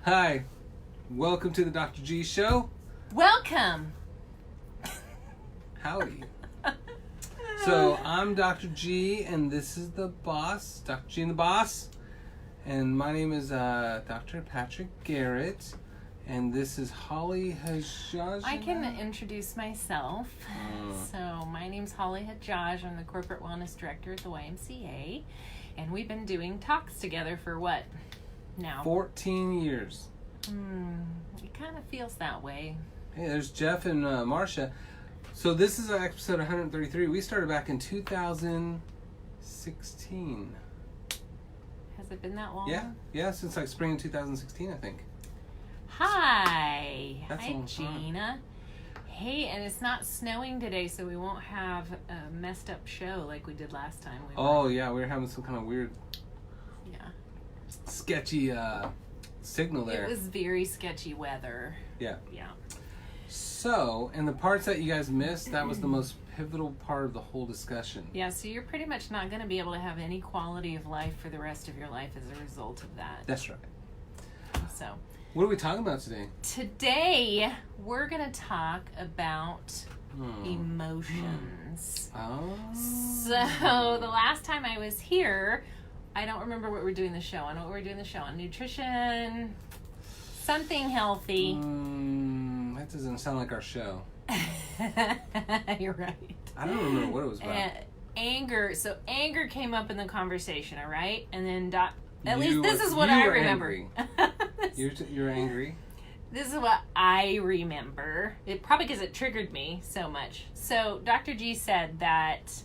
Hi, welcome to the Dr. G Show. Welcome. Howdy. So, I'm Dr. G, and this is the boss, Dr. G and the boss. And my name is Dr. Patrick Garrett, and this is Holly Hajaj. I can introduce myself. So, my name's Holly Hajaj. I'm the Corporate Wellness Director at the YMCA, and we've been doing talks together for what now? 14 years. It kind of feels that way. Hey, there's Jeff and Marcia. So this is episode 133. We started back in 2016. Has it been that long? Yeah, since like spring of 2016, I think. Hi. That's a Hi, long time. Gina. Hey, and it's not snowing today, so we won't have a messed up show like we did last time. We were having some kind of weird, sketchy signal there. It was very sketchy weather. Yeah. Yeah. So, and the parts that you guys missed, that was the most pivotal part of the whole discussion. Yeah, so you're pretty much not going to be able to have any quality of life for the rest of your life as a result of that. That's right. So, what are we talking about today? Today, we're going to talk about emotions. Oh. So, the last time I was here, I don't remember what we're doing the show on. What we're doing the show on? Nutrition, something healthy. That doesn't sound like our show. You're right. I don't remember what it was about. Anger. So anger came up in the conversation, all right? And then at least this is what I remember. You're angry. This is what I remember. It probably because it triggered me so much. So Dr. G said that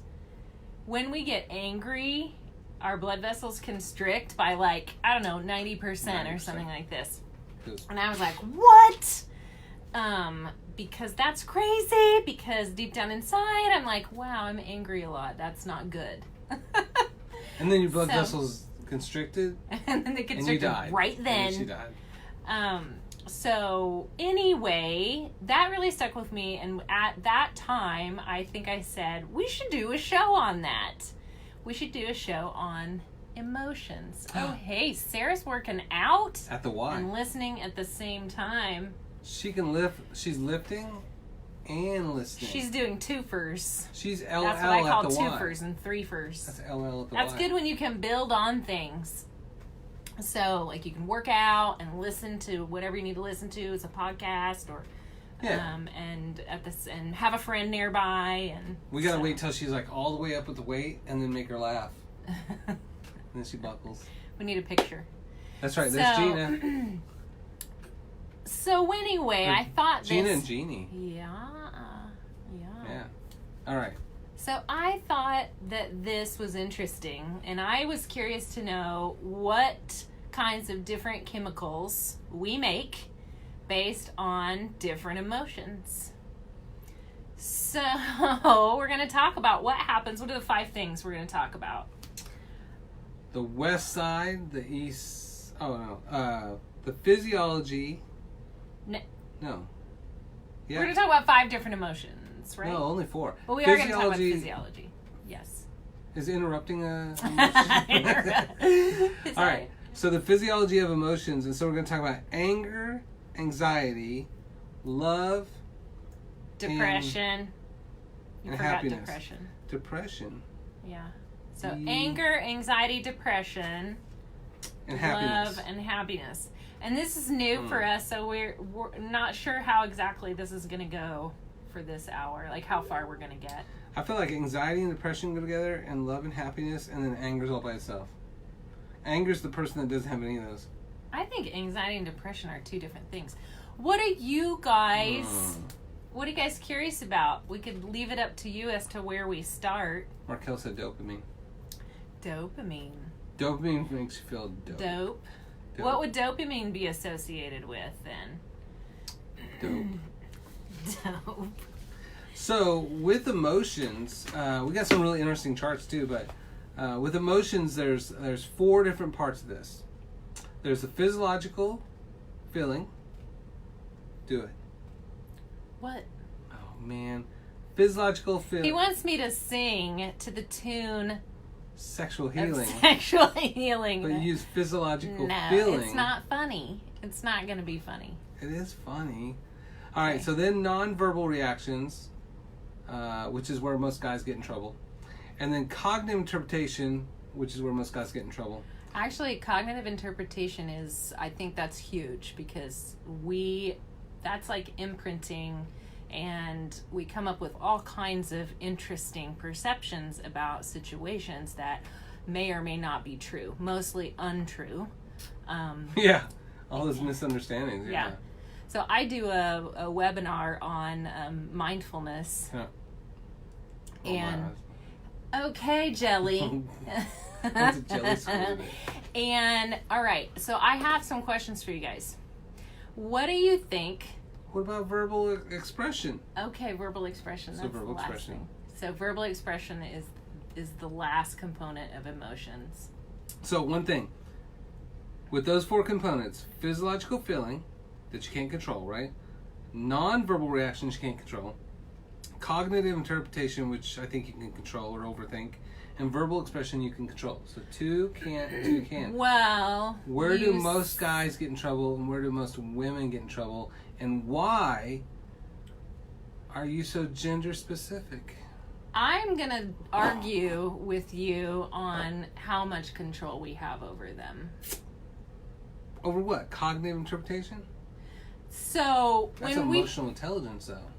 when we get angry, our blood vessels constrict by 90% or something like this. And I was like, what? Because that's crazy, because deep down inside, I'm like, wow, I'm angry a lot. That's not good. And then your blood vessels constricted? And then they constricted and you died. Right then. And she died. So anyway, that really stuck with me. And at that time, I think I said, we should do a show on that. We should do a show on emotions. Oh, hey, Sarah's working out. At the Y. And listening at the same time. She can lift. She's lifting and listening. She's doing twofers. She's LL That's what I call at the twofers and threefers. That's LL at the That's Y. good when you can build on things. So, you can work out and listen to whatever you need to listen to. It's a podcast or, and have a friend nearby. And we gotta wait till she's all the way up with the weight, and then make her laugh. And then she buckles. We need a picture. That's right. There's Gina. So anyway, I thought Gina and Jeannie. Yeah. All right. So I thought that this was interesting, and I was curious to know what kinds of different chemicals we make based on different emotions. So we're going to talk about what happens. What are the 5 things we're going to talk about? The west side, the east. Oh no. The physiology. No. Yeah. We're going to talk about 5 different emotions, right? No, only 4. But we are going to talk about physiology. Yes. Is interrupting a emotion? All right. So the physiology of emotions, and so we're going to talk about anger, anxiety, love, depression. You forgot happiness. Depression. Yeah. So Mm. anger, anxiety, depression, and happiness. love, and happiness. And this is new for us, so we're not sure how exactly this is going to go for this hour, how far we're going to get. I feel like anxiety and depression go together, and love and happiness, and then anger's all by itself. Anger's the person that doesn't have any of those. I think anxiety and depression are 2 different things. What are you guys... What are you guys curious about? We could leave it up to you as to where we start. Markel said dopamine. Dopamine. Dopamine makes you feel dope. Dope. What would dopamine be associated with then? Dope. So with emotions, we got some really interesting charts too. But with emotions, there's 4 different parts of this. There's the physiological feeling. Do it. What? Oh man, physiological feeling. He wants me to sing to the tune Sexual healing. Sexual healing. But you use physiological no, feeling. it's not funny. It's not going to be funny. It is funny. All right, so then nonverbal reactions, which is where most guys get in trouble. And then cognitive interpretation, which is where most guys get in trouble. Actually, cognitive interpretation I think that's huge because that's like imprinting, and we come up with all kinds of interesting perceptions about situations that may or may not be true, mostly untrue. Yeah, all those misunderstandings. Yeah. So I do a webinar on mindfulness. Yeah. And okay, Jelly. That's a jelly school. And all right, so I have some questions for you guys. What do you think? What about verbal expression? Okay, verbal expression. So That's verbal the last expression. thing. So verbal expression is the last component of emotions. So one thing, with those 4 components, physiological feeling that you can't control, right? Non-verbal reactions you can't control. Cognitive interpretation, which I think you can control or overthink. And verbal expression you can control. So 2 can't, 2 can. Well, Where do most guys get in trouble and where do most women get in trouble? And why are you so gender specific? I'm going to argue with you on how much control we have over them. Over what? Cognitive interpretation? So That's emotional intelligence, though.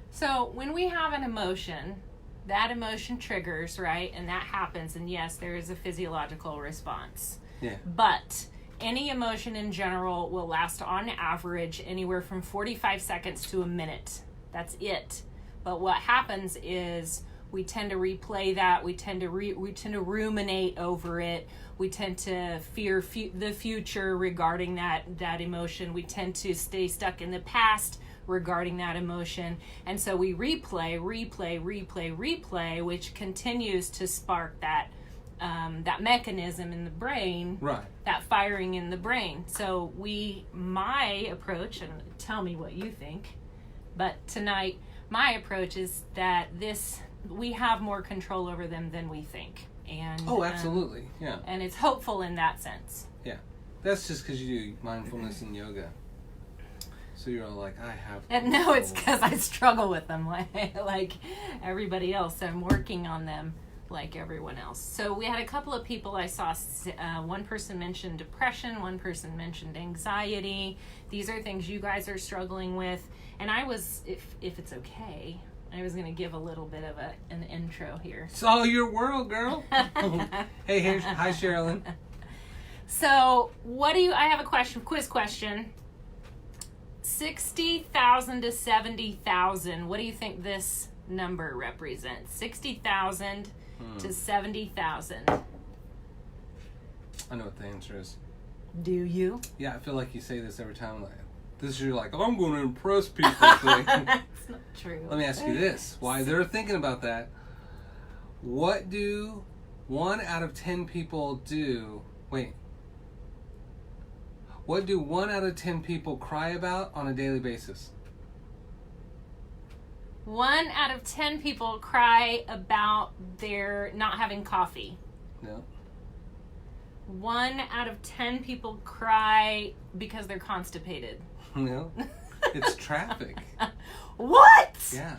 So when we have an emotion, that emotion triggers, right? And that happens, and yes, there is a physiological response. Yeah. But any emotion in general will last on average anywhere from 45 seconds to a minute. That's it. But what happens is we tend to replay that. We tend to ruminate over it. We tend to fear the future regarding that emotion. We tend to stay stuck in the past regarding that emotion. And so we replay, which continues to spark that mechanism in the brain, right? That firing in the brain. So my approach, and tell me what you think, but tonight, my approach is that we have more control over them than we think. And absolutely, yeah. And it's hopeful in that sense. Yeah. That's just because you do mindfulness and yoga. So you're all like, I have... And no, it's because I struggle with them like everybody else. I'm working on them like everyone else. So we had a couple of people I saw. One person mentioned depression. One person mentioned anxiety. These are things you guys are struggling with. And I was, if it's okay, I was going to give a little bit of an intro here. It's all your world, girl. Hey, hi, Sherilyn. So I have a quiz question. 60,000 to 70,000. What do you think this number represents? 60,000 to 70,000. I know what the answer is. Do you? Yeah, I feel like you say this every time. This is your I'm going to impress people thing. That's not true. Let me ask you this. While they're thinking about that, what do 1 out of 10 people do? Wait. What do 1 out of 10 people cry about on a daily basis? 1 out of 10 people cry about their not having coffee. No. 1 out of 10 people cry because they're constipated. No. It's traffic. What? Yeah.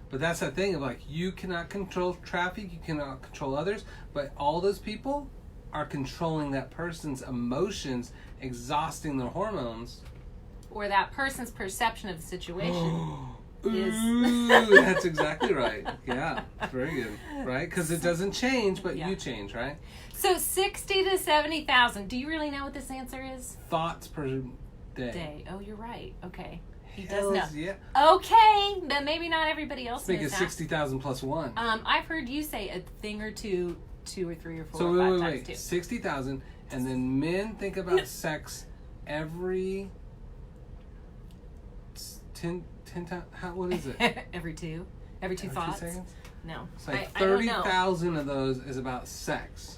But that's the thing of you cannot control traffic, you cannot control others, but all those people are controlling that person's emotions, exhausting their hormones. Or that person's perception of the situation. Ooh, that's exactly right. Yeah, very good. Right? Because it doesn't change, but you change, right? So 60 to 70,000. Do you really know what this answer is? Thoughts per day. Oh, you're right. Okay. He Hells does know. Yeah. Okay, but maybe not everybody else Make knows it that. 60,000 plus 1. I've heard you say a thing or two or three or four so or five times too. 60,000, and then men think about sex every 10 times. What is it? Every two Every thoughts. 2 seconds? No, It's like I don't know. 30,000 of those is about sex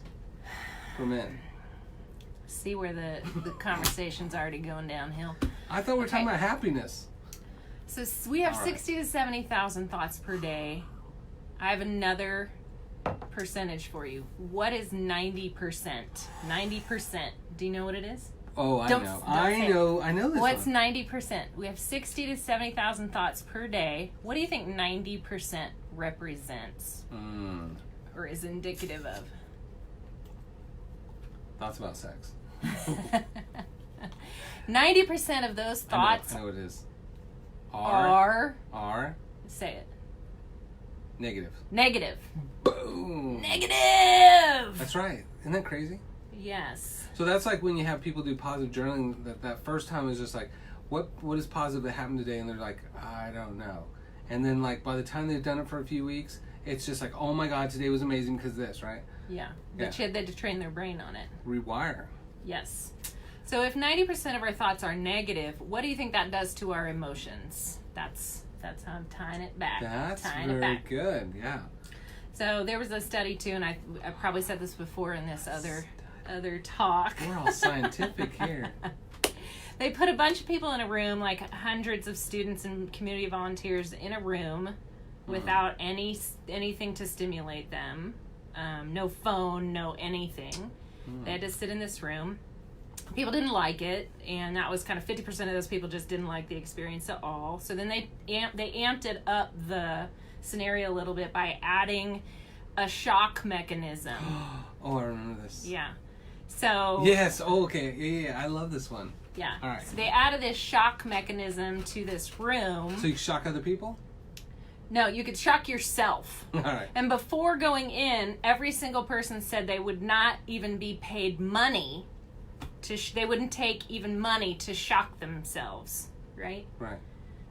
for men. See where the conversation's already going downhill. I thought we were talking about happiness. So we have All right. 60 to 70,000 thoughts per day. I have another percentage for you. What is 90%? 90%. Do you know what it is? Oh, I Don't- know. don't I say know. I know this What's one. 90%? We have 60 to 70,000 thoughts per day. What do you think 90% represents or is indicative of? Thoughts about sex. 90% of those thoughts I know what it is. are Say it. Negative. Negative. Boom. Negative. That's right. Isn't that crazy? Yes. So that's like when you have people do positive journaling. That first time is just like, what is positive that happened today? And they're like, I don't know. And then like by the time they've done it for a few weeks, it's just like, oh my God, today was amazing because this, right? Yeah. But they had to train their brain on it. Rewire. Yes. So if 90% of our thoughts are negative, what do you think that does to our emotions? That's how I'm tying it back. That's tying very it back. good. Yeah. So there was a study too, and I probably said this before in this other talk. We're all scientific here. They put a bunch of people in a room, like hundreds of students and community volunteers in a room without anything to stimulate them. No phone, no anything. They had to sit in this room. People didn't like it, and that was kind of 50% of those people just didn't like the experience at all. So then they amped it up the scenario a little bit by adding a shock mechanism. Oh, I remember this. Yeah. So yes. Oh, okay. Yeah. I love this one. yeah. All right. So they added this shock mechanism to this room. So you shock other people? No, you could shock yourself. All right. And before going in, every single person said they would not even be paid money they wouldn't take even money to shock themselves, right? Right.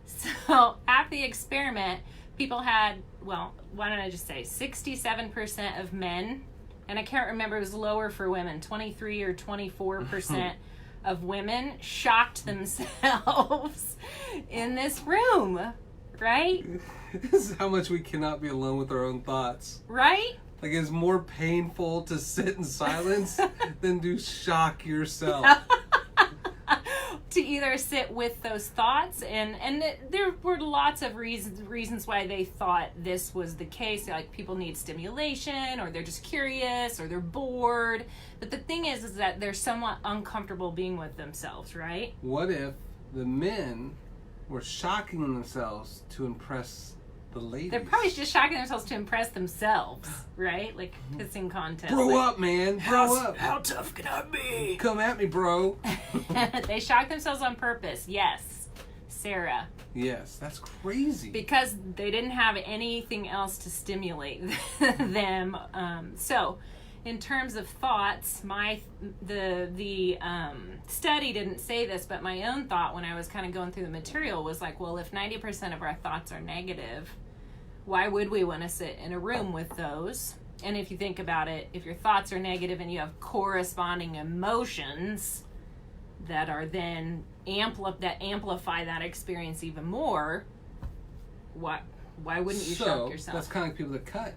So at the experiment, people had, well, why don't I just say 67% of men, and I can't remember, it was lower for women, 23 or 24% of women shocked themselves in this room, right? This is how much we cannot be alone with our own thoughts. Right? Like, it's more painful to sit in silence than to shock yourself. To either sit with those thoughts, and there were lots of reasons why they thought this was the case. Like, people need stimulation, or they're just curious, or they're bored. But the thing is that they're somewhat uncomfortable being with themselves, right? What if the men were shocking themselves to impress the ladies? They're probably just shocking themselves to impress themselves, right? Like kissing contests. Grow like, up, man. Grow up. How tough can I be? Come at me, bro. They shock themselves on purpose. Yes, Sarah. Yes, that's crazy. Because they didn't have anything else to stimulate them. So, in terms of thoughts, the study didn't say this, but my own thought when I was kind of going through the material was like, well, if 90% of our thoughts are negative, why would we want to sit in a room with those? And if you think about it, if your thoughts are negative and you have corresponding emotions that are then amplify that experience even more, why wouldn't you shock yourself? That's kind of like people that cut.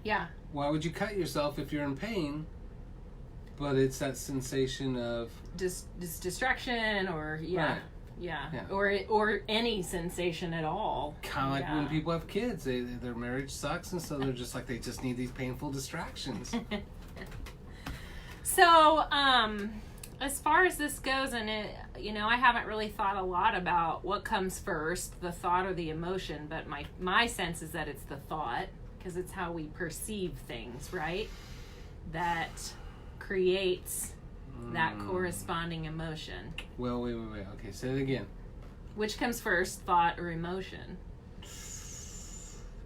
Yeah. Why would you cut yourself if you're in pain? But it's that sensation of distraction, or Right. yeah, Yeah. or any sensation at all. kind of like when people have kids, their marriage sucks, and so they're just like, they just need these painful distractions. So, as far as this goes, and I haven't really thought a lot about what comes first, the thought or the emotion, but my sense is that it's the thought, because it's how we perceive things, right? That creates that corresponding emotion. Well, wait. Okay, say it again. Which comes first, thought or emotion?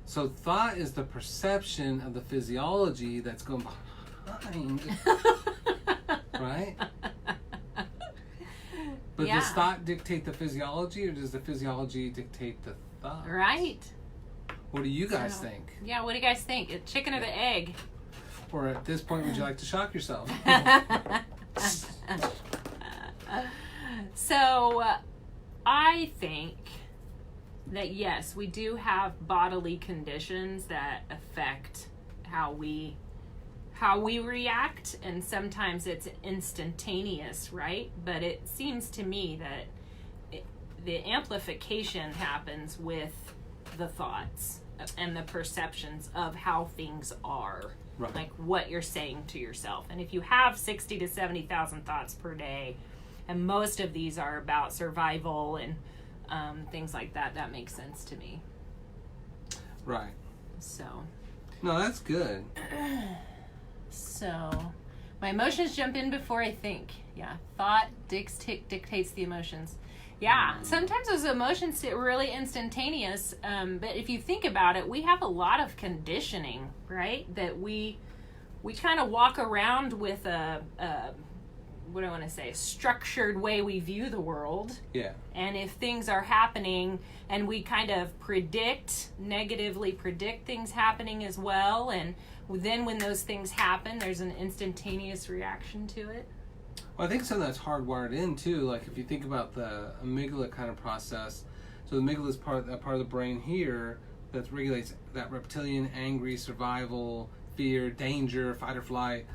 So thought is the perception of the physiology that's going behind, right? But Yeah. does thought dictate the physiology, or does the physiology dictate the thought? Right. What do you guys think? Yeah, what do you guys think? A chicken or the egg? Or at this point, would you like to shock yourself? So, I think that yes, we do have bodily conditions that affect how we react, and sometimes it's instantaneous, right? But it seems to me that the amplification happens with the thoughts and the perceptions of how things are. Right. Like what you're saying to yourself. And if you have 60 to 70,000 thoughts per day, and most of these are about survival and things like that, that makes sense to me. Right. So. No, that's good. So, my emotions jump in before I think. Yeah, thought dictates the emotions. Yeah, sometimes those emotions get really instantaneous. But if you think about it, we have a lot of conditioning, right? That we kind of walk around with a what do I want to say, structured way we view the world. Yeah. And if things are happening and we kind of negatively predict things happening as well, and then when those things happen, there's an instantaneous reaction to it. Well, I think some of that's hardwired in too. Like if you think about the amygdala kind of process, so the amygdala is part of the brain here that regulates that reptilian, angry, survival, fear, danger, fight or flight.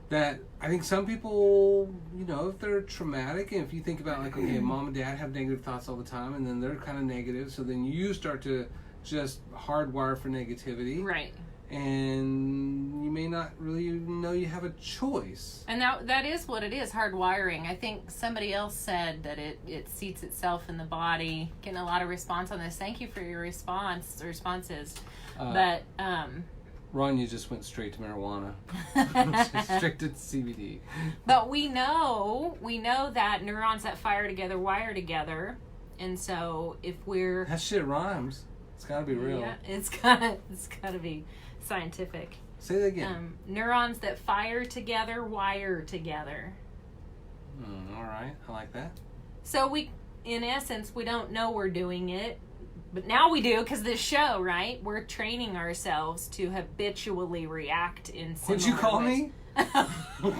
That I think some people, if they're traumatic, and if you think about like, okay, mom and dad have negative thoughts all the time, and then they're kind of negative, so then you start to just hardwire for negativity. Right. And you may not really know you have a choice. And that is what it is, hardwiring. I think somebody else said that it seats itself in the body. Getting a lot of response on this. Thank you for your responses. But Ron, you just went straight to marijuana. Straight to CBD. But we know that neurons that fire together wire together. And so if we're... That shit rhymes. It's gotta be real. Yeah, it's gotta be scientific. Say that again. Neurons that fire together wire together. All right, I like that. So in essence, we don't know we're doing it, but now we do because this show, right? We're training ourselves to habitually react in similar What'd you call ways. me? Holy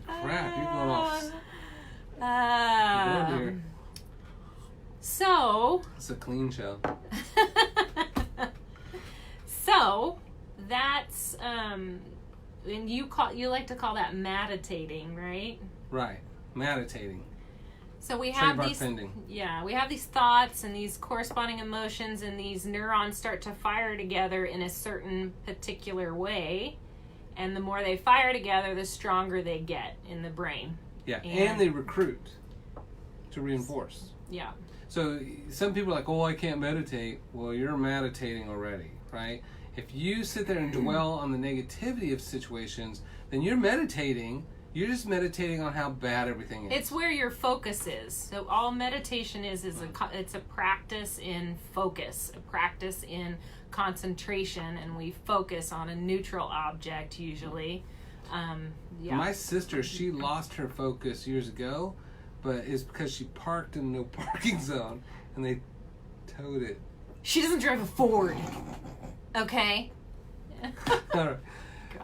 crap, you're going off. Here. So. It's a clean show. So that's and you like to call that meditating, right? Right, meditating. So we have Trademark these, pending. yeah, we have these thoughts and these corresponding emotions, and these neurons start to fire together in a certain particular way, and the more they fire together, the stronger they get in the brain. Yeah, and they recruit to reinforce. Yeah. So some people are like, oh, I can't meditate. Well, you're meditating already, right? If you sit there and dwell on the negativity of situations, then you're meditating. You're just meditating on how bad everything is. It's where your focus is. So all meditation is it's a practice in focus, a practice in concentration, and we focus on a neutral object usually. Yeah. My sister, she lost her focus years ago, but it's because she parked in no parking zone, and they towed it. She doesn't drive a Ford. Okay. All right.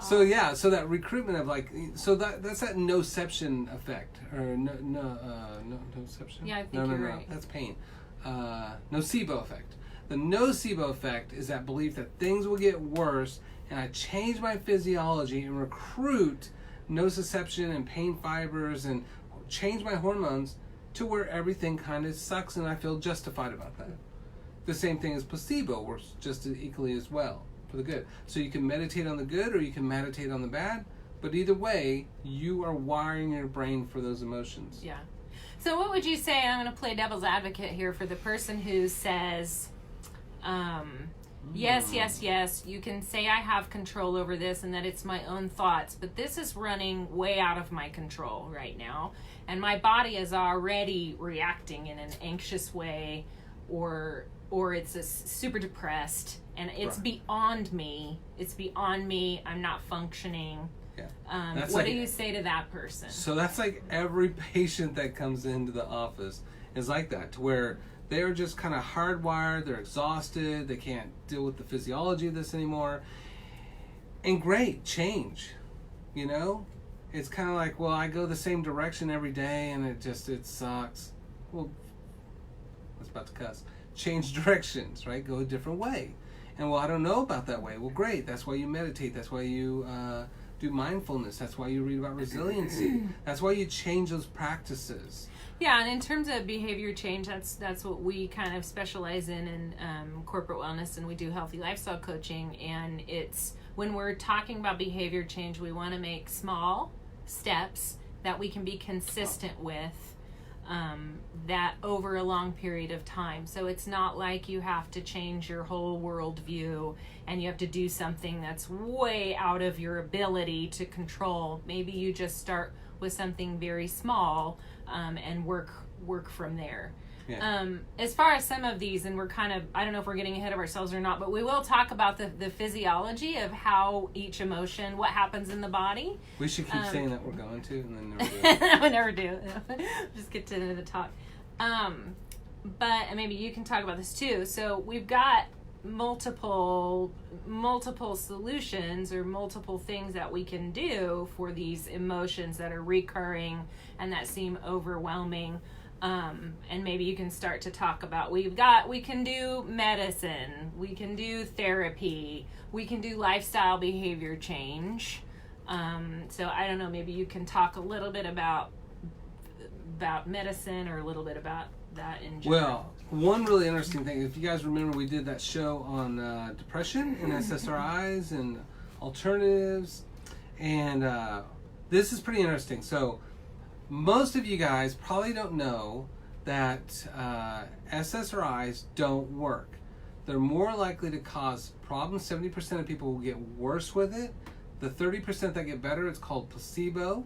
So yeah, so that recruitment of that's that noception effect, or noception. Yeah, I think you're right. That's pain. Nocebo effect. The nocebo effect is that belief that things will get worse, and I change my physiology and recruit nociception and pain fibers and change my hormones to where everything kind of sucks, and I feel justified about that. The same thing as placebo works just as equally as well for the good. So you can meditate on the good or you can meditate on the bad, but either way, you are wiring your brain for those emotions. Yeah. So what would you say, I'm going to play devil's advocate here for the person who says, yes, you can say I have control over this and that it's my own thoughts, but this is running way out of my control right now, and my body is already reacting in an anxious way, or it's super depressed, and it's beyond me. It's beyond me. I'm not functioning. Yeah. What do you say to that person? So that's like every patient that comes into the office is like that, to where they're just kind of hardwired, they're exhausted, they can't deal with the physiology of this anymore. And great, change. It's kind of like, well, I go the same direction every day and it sucks. Well, I was about to cuss. Change directions, right? Go a different way. And well, I don't know about that way. Well, great. That's why you meditate. That's why you do mindfulness. That's why you read about resiliency. That's why you change those practices. Yeah, and in terms of behavior change, that's what we kind of specialize in corporate wellness, and we do healthy lifestyle coaching. And it's when we're talking about behavior change, we want to make small steps that we can be consistent with, that over a long period of time. So it's not like you have to change your whole worldview and you have to do something that's way out of your ability to control. Maybe you just start with something very small, and work from there. Yeah. As far as some of these, and we're kind of, I don't know if we're getting ahead of ourselves or not, but we will talk about the physiology of how each emotion, what happens in the body. We should keep saying that we're going to, and then never do. We never do. Just get to the talk. But maybe you can talk about this too. So we've got multiple solutions or multiple things that we can do for these emotions that are recurring and that seem overwhelming. And maybe you can start to talk about, we can do medicine, we can do therapy, we can do lifestyle behavior change. So I don't know, maybe you can talk a little bit about medicine or a little bit about that in general. Well, one really interesting thing, if you guys remember, we did that show on depression and SSRIs and alternatives, and this is pretty interesting. So most of you guys probably don't know that SSRIs don't work. They're more likely to cause problems. 70% of people will get worse with it. The 30% that get better, it's called placebo.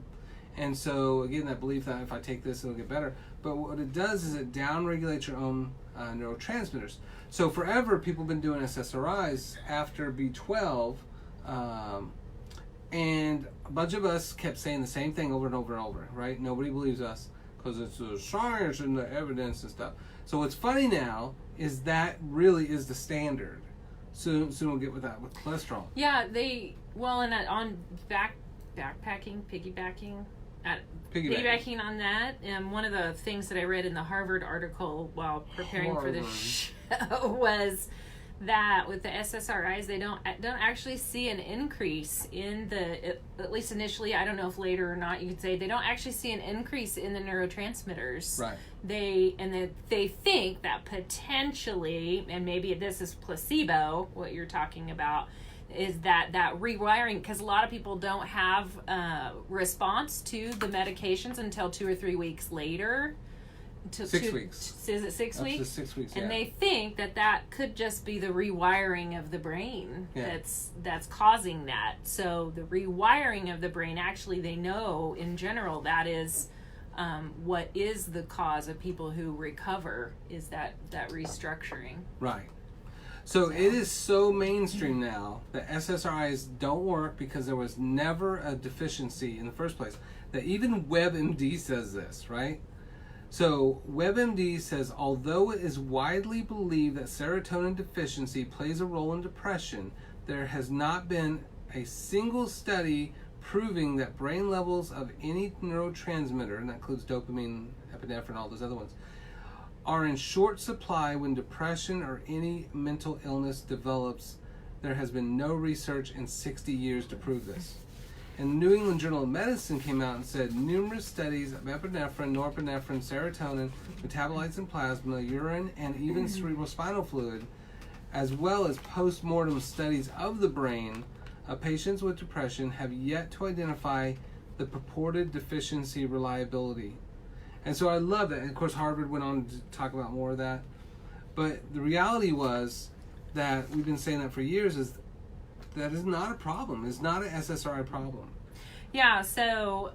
And so, again, that belief that if I take this, it'll get better. But what it does is it downregulates your own neurotransmitters. So forever, people have been doing SSRIs after B12, and a bunch of us kept saying the same thing over and over and over, right? Nobody believes us because it's the science and the evidence and stuff. So what's funny now is that really is the standard. Soon we'll get with that with cholesterol. Yeah, on piggybacking on that, one of the things that I read in the Harvard article while preparing for this show was that with the SSRIs, they don't actually see an increase in at least initially, I don't know if later or not, you could say, they don't actually see an increase in the neurotransmitters. Right. They think that potentially, and maybe this is placebo, what you're talking about, is that rewiring, because a lot of people don't have response to the medications until 2 or 3 weeks later. 6 weeks. Is it 6 weeks? Up to 6 weeks, and they think that could just be the rewiring of the brain that's causing that. So the rewiring of the brain, actually, they know in general that is what is the cause of people who recover, is that restructuring. Right. So it is so mainstream now that SSRIs don't work because there was never a deficiency in the first place. That even WebMD says this, right? So WebMD says, although it is widely believed that serotonin deficiency plays a role in depression, there has not been a single study proving that brain levels of any neurotransmitter, and that includes dopamine, epinephrine, all those other ones, are in short supply when depression or any mental illness develops. There has been no research in 60 years to prove this. And the New England Journal of Medicine came out and said numerous studies of epinephrine, norepinephrine, serotonin, metabolites in plasma, urine, and even cerebrospinal fluid, as well as post-mortem studies of the brain of patients with depression, have yet to identify the purported deficiency reliability. And so I love that. And of course, Harvard went on to talk about more of that. But the reality was that we've been saying that for years, is that is not a problem. It's not an SSRI problem. Yeah, so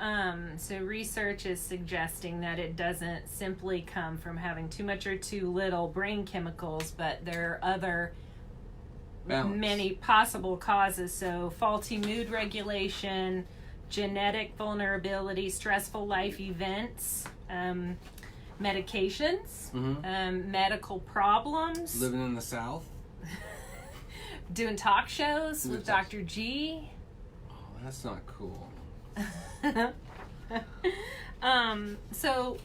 research is suggesting that it doesn't simply come from having too much or too little brain chemicals, but there are other many possible causes. So faulty mood regulation, genetic vulnerability, stressful life events, medications, medical problems. Living in the South. Doing talk shows with Dr. G. Oh, that's not cool. So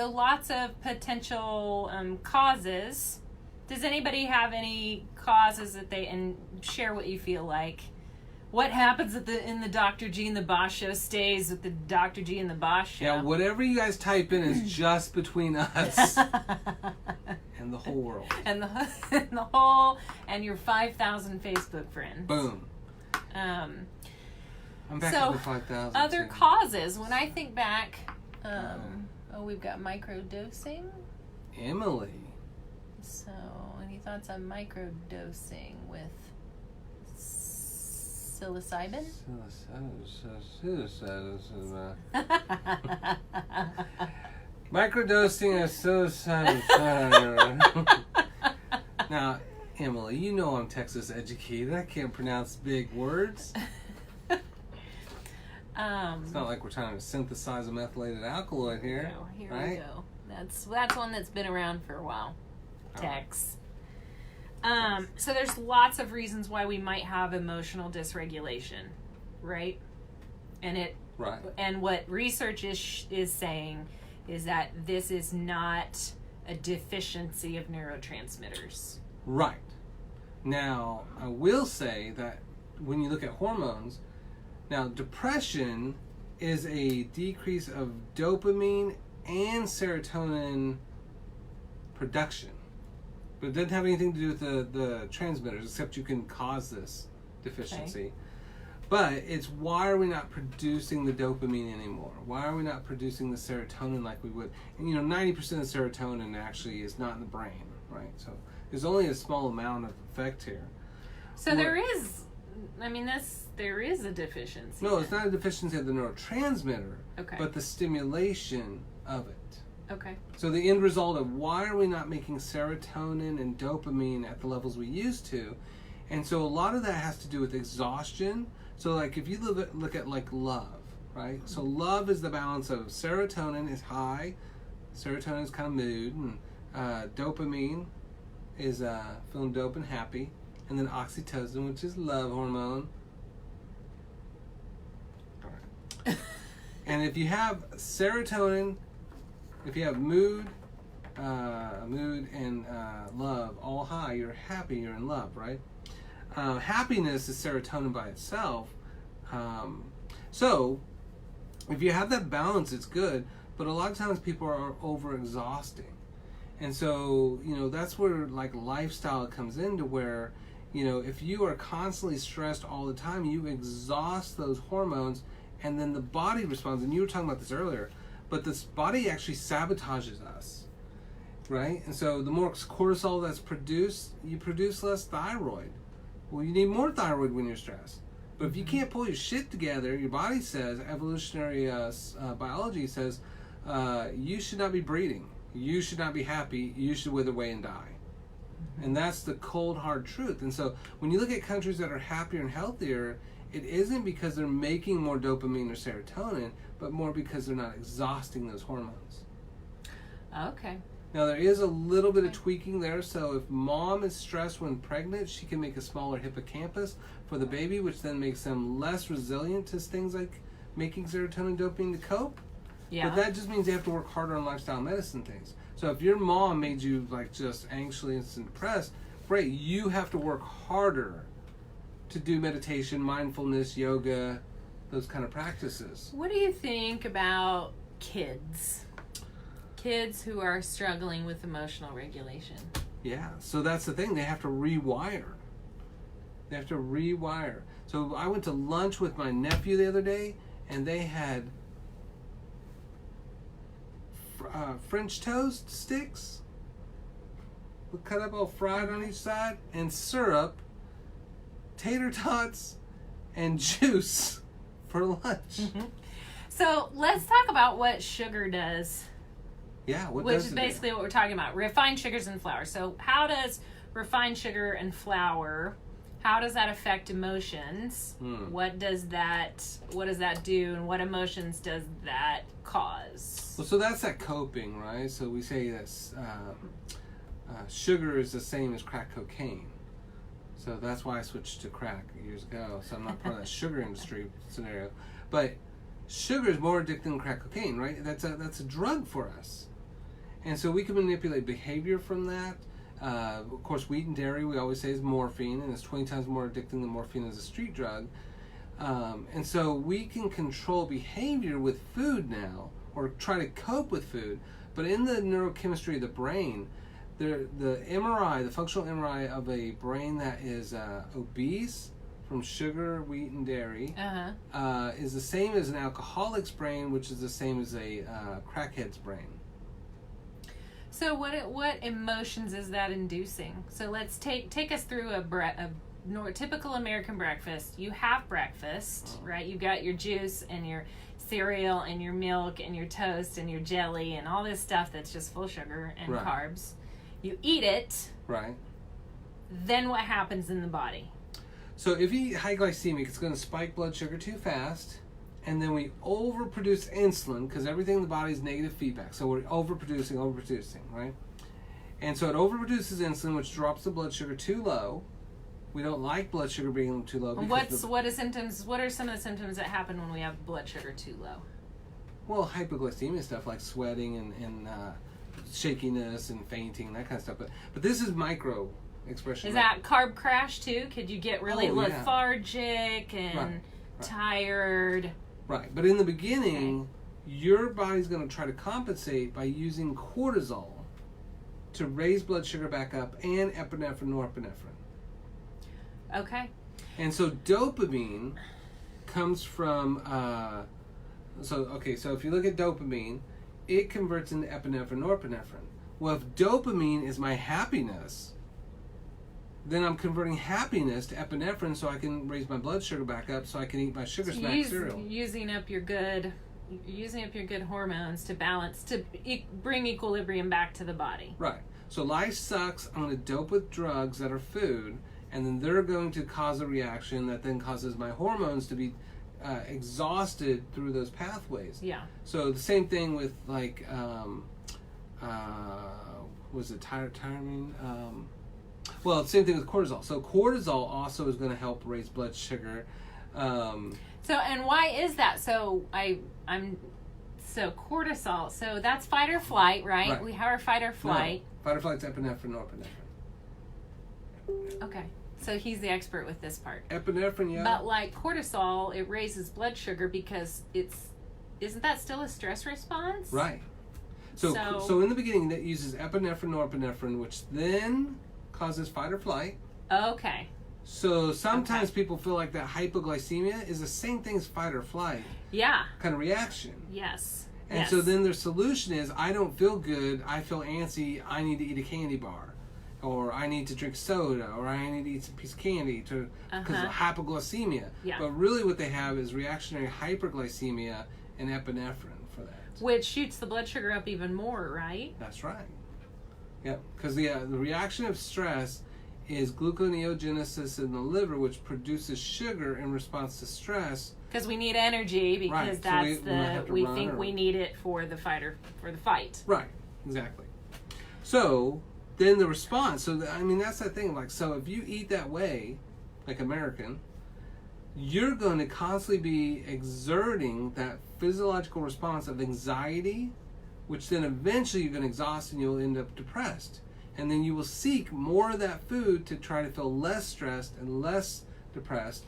lots of potential causes. Does anybody have any causes that and share what you feel like what happens in the Dr. G and the Boss show stays with the Dr. G and the Boss show. Yeah, whatever you guys type in is just between us and the whole world. And your 5,000 Facebook friends. Boom. I'm back So, to the 5,000. other too. causes. When I think back, we've got microdosing. Emily. So, any thoughts on microdosing with psilocybin? Microdosing of psilocybin. Now, Emily, you know I'm Texas educated. I can't pronounce big words. It's not like we're trying to synthesize a methylated alkaloid here. No, here right? we go. That's one that's been around for a while. Tex. So there's lots of reasons why we might have emotional dysregulation, right? And what research is saying is that this is not a deficiency of neurotransmitters. Right. Now, I will say that when you look at hormones, now depression is a decrease of dopamine and serotonin production. But it doesn't have anything to do with the transmitters, except you can cause this deficiency. Okay. But it's why are we not producing the dopamine anymore? Why are we not producing the serotonin like we would? And 90% of serotonin actually is not in the brain, right? So there's only a small amount of effect here. So there is a deficiency. No, it's not a deficiency of the neurotransmitter, okay, but the stimulation of it. Okay. So the end result of why are we not making serotonin and dopamine at the levels we used to? And so a lot of that has to do with exhaustion. So like if you look at like love, right? So love is the balance of serotonin is high, serotonin is kind of mood, and dopamine is feeling dope and happy, and then oxytocin, which is love hormone. All right. And if you have serotonin, if you have mood and love all high, you're happy, you're in love, right? Happiness is serotonin by itself. So if you have that balance, it's good. But a lot of times people are over-exhausting. And so, that's where like lifestyle comes into where, if you are constantly stressed all the time, you exhaust those hormones and then the body responds. And you were talking about this earlier. But this body actually sabotages us, right? And so the more cortisol that's produced, you produce less thyroid. Well, you need more thyroid when you're stressed. But if you can't pull your shit together, your body says, evolutionary biology says, you should not be breeding. You should not be happy. You should wither away and die. And that's the cold, hard truth. And so when you look at countries that are happier and healthier, it isn't because they're making more dopamine or serotonin, but more because they're not exhausting those hormones. Okay. Now, there is a little bit of tweaking there. So if mom is stressed when pregnant, she can make a smaller hippocampus for the baby, which then makes them less resilient to things like making serotonin, dopamine to cope. Yeah. But that just means they have to work harder on lifestyle medicine things. So if your mom made you like just anxious and depressed, great, you have to work harder to do meditation, mindfulness, yoga, those kind of practices. What do you think about kids? Kids who are struggling with emotional regulation. Yeah, so that's the thing. They have to rewire. So I went to lunch with my nephew the other day, and they had French toast sticks, cut up all fried on each side, and syrup, tater tots, and juice for lunch. Mm-hmm. So let's talk about what sugar does. Yeah, what which does is it basically do? what we're talking about. Refined sugars and flour. So how does refined sugar and flour, how does that affect emotions? What does that do, and what emotions does that cause? Well, so that's that coping, right? So we say that sugar is the same as crack cocaine. So that's why I switched to crack years ago. So I'm not part of that sugar industry scenario. But sugar is more addicting than crack cocaine, right? That's a drug for us. And so we can manipulate behavior from that. Of course, wheat and dairy, we always say, is morphine, and it's 20 times more addicting than morphine as a street drug. And so we can control behavior with food now, or try to cope with food. But in the neurochemistry of the brain, the MRI, the functional MRI of a brain that is obese from sugar, wheat, and dairy is the same as an alcoholic's brain, which is the same as a crackhead's brain. So what emotions is that inducing? So let's take us through a typical American breakfast. You have breakfast, right? You've got your juice and your cereal and your milk and your toast and your jelly and all this stuff that's just full of sugar and carbs. You eat it. Right. Then what happens in the body? So if you eat high glycemic, it's going to spike blood sugar too fast. And then we overproduce insulin because everything in the body is negative feedback. So we're overproducing, right? And so it overproduces insulin, which drops the blood sugar too low. We don't like blood sugar being too low. What are some of the symptoms that happen when we have blood sugar too low? Well, hypoglycemia stuff like sweating and shakiness and fainting, that kind of stuff. But this is micro expression. Is that carb crash too? Could you get really lethargic and tired? Right, but in the beginning, your body's going to try to compensate by using cortisol to raise blood sugar back up, and epinephrine, norepinephrine. Okay. And so dopamine comes from, so if you look at dopamine, it converts into epinephrine, norepinephrine. Well, if dopamine is my happiness, then I'm converting happiness to epinephrine so I can raise my blood sugar back up so I can eat my sugar smack cereal. Using up your good hormones to balance, to bring equilibrium back to the body. Right. So life sucks. I'm going to dope with drugs that are food, and then they're going to cause a reaction that then causes my hormones to be exhausted through those pathways. Yeah. So the same thing with like, was it tyramine? Well, same thing with cortisol. So cortisol also is going to help raise blood sugar. So, and why is that? So so cortisol. So that's fight or flight, right? We have our fight or flight. No, fight or flight's epinephrine, norepinephrine. Okay. So he's the expert with this part. Epinephrine, yeah. But like cortisol, it raises blood sugar because isn't that still a stress response? Right. So in the beginning, that uses epinephrine, norepinephrine, which then causes fight or flight. Okay. So sometimes people feel like that hypoglycemia is the same thing as fight or flight. Yeah. Kind of reaction. Yes. And so then their solution is, I don't feel good, I feel antsy, I need to eat a candy bar. Or I need to drink soda, or I need to eat some piece of candy because of hypoglycemia. Yeah. But really what they have is reactionary hyperglycemia and epinephrine for that. Which shoots the blood sugar up even more, right? That's right. Yeah, because the reaction of stress is gluconeogenesis in the liver, which produces sugar in response to stress. Because we need energy, because that's we think we need it for the fight. Right, exactly. So then the response. So that's the thing. Like, so if you eat that way, like American, you're going to constantly be exerting that physiological response of anxiety, which then eventually you're going to exhaust and you'll end up depressed. And then you will seek more of that food to try to feel less stressed and less depressed,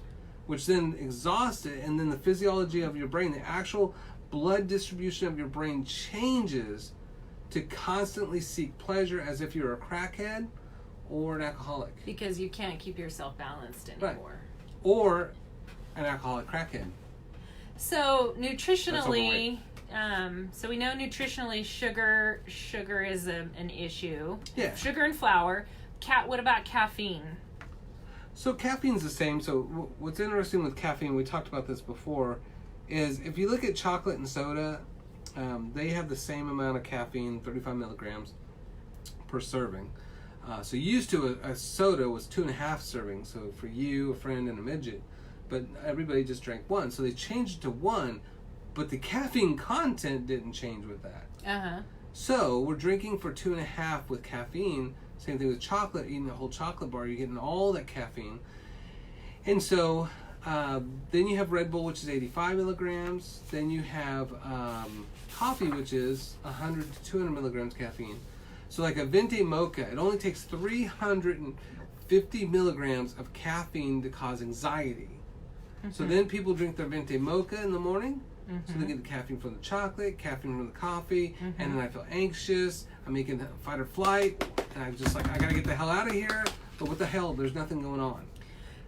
which then exhausts it, and then the physiology of your brain, the actual blood distribution of your brain changes to constantly seek pleasure as if you're a crackhead or an alcoholic. Because you can't keep yourself balanced anymore. Right. Or an alcoholic crackhead. So nutritionally, so we know nutritionally sugar is an issue. Yeah. Sugar and flour. What about caffeine? So caffeine's the same. So what's interesting with caffeine, we talked about this before, is if you look at chocolate and soda, they have the same amount of caffeine, 35 milligrams per serving. So used to a soda was 2.5 servings. So for you, a friend, and a midget. But everybody just drank 1. So they changed it to 1, but the caffeine content didn't change with that. Uh-huh. So we're drinking for 2.5 with caffeine. Same thing with chocolate, eating a whole chocolate bar, you're getting all that caffeine. And so then you have Red Bull, which is 85 milligrams. Then you have coffee, which is 100 to 200 milligrams caffeine. So like a Venti Mocha, it only takes 350 milligrams of caffeine to cause anxiety. So then people drink their venti mocha in the morning. So Mm-hmm. they get the caffeine from the chocolate, caffeine from the coffee, and then I feel anxious. I'm making fight or flight, and I'm just like, I gotta get the hell out of here. But what the hell? There's nothing going on.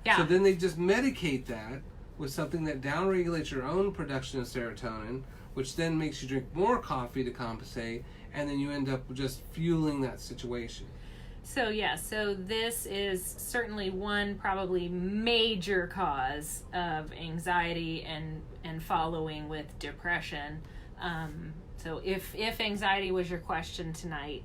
Yeah. So then they just medicate that with something that downregulates your own production of serotonin, which then makes you drink more coffee to compensate, and then you end up just fueling that situation. So so this is certainly one probably major cause of anxiety and following with depression. So if anxiety was your question tonight,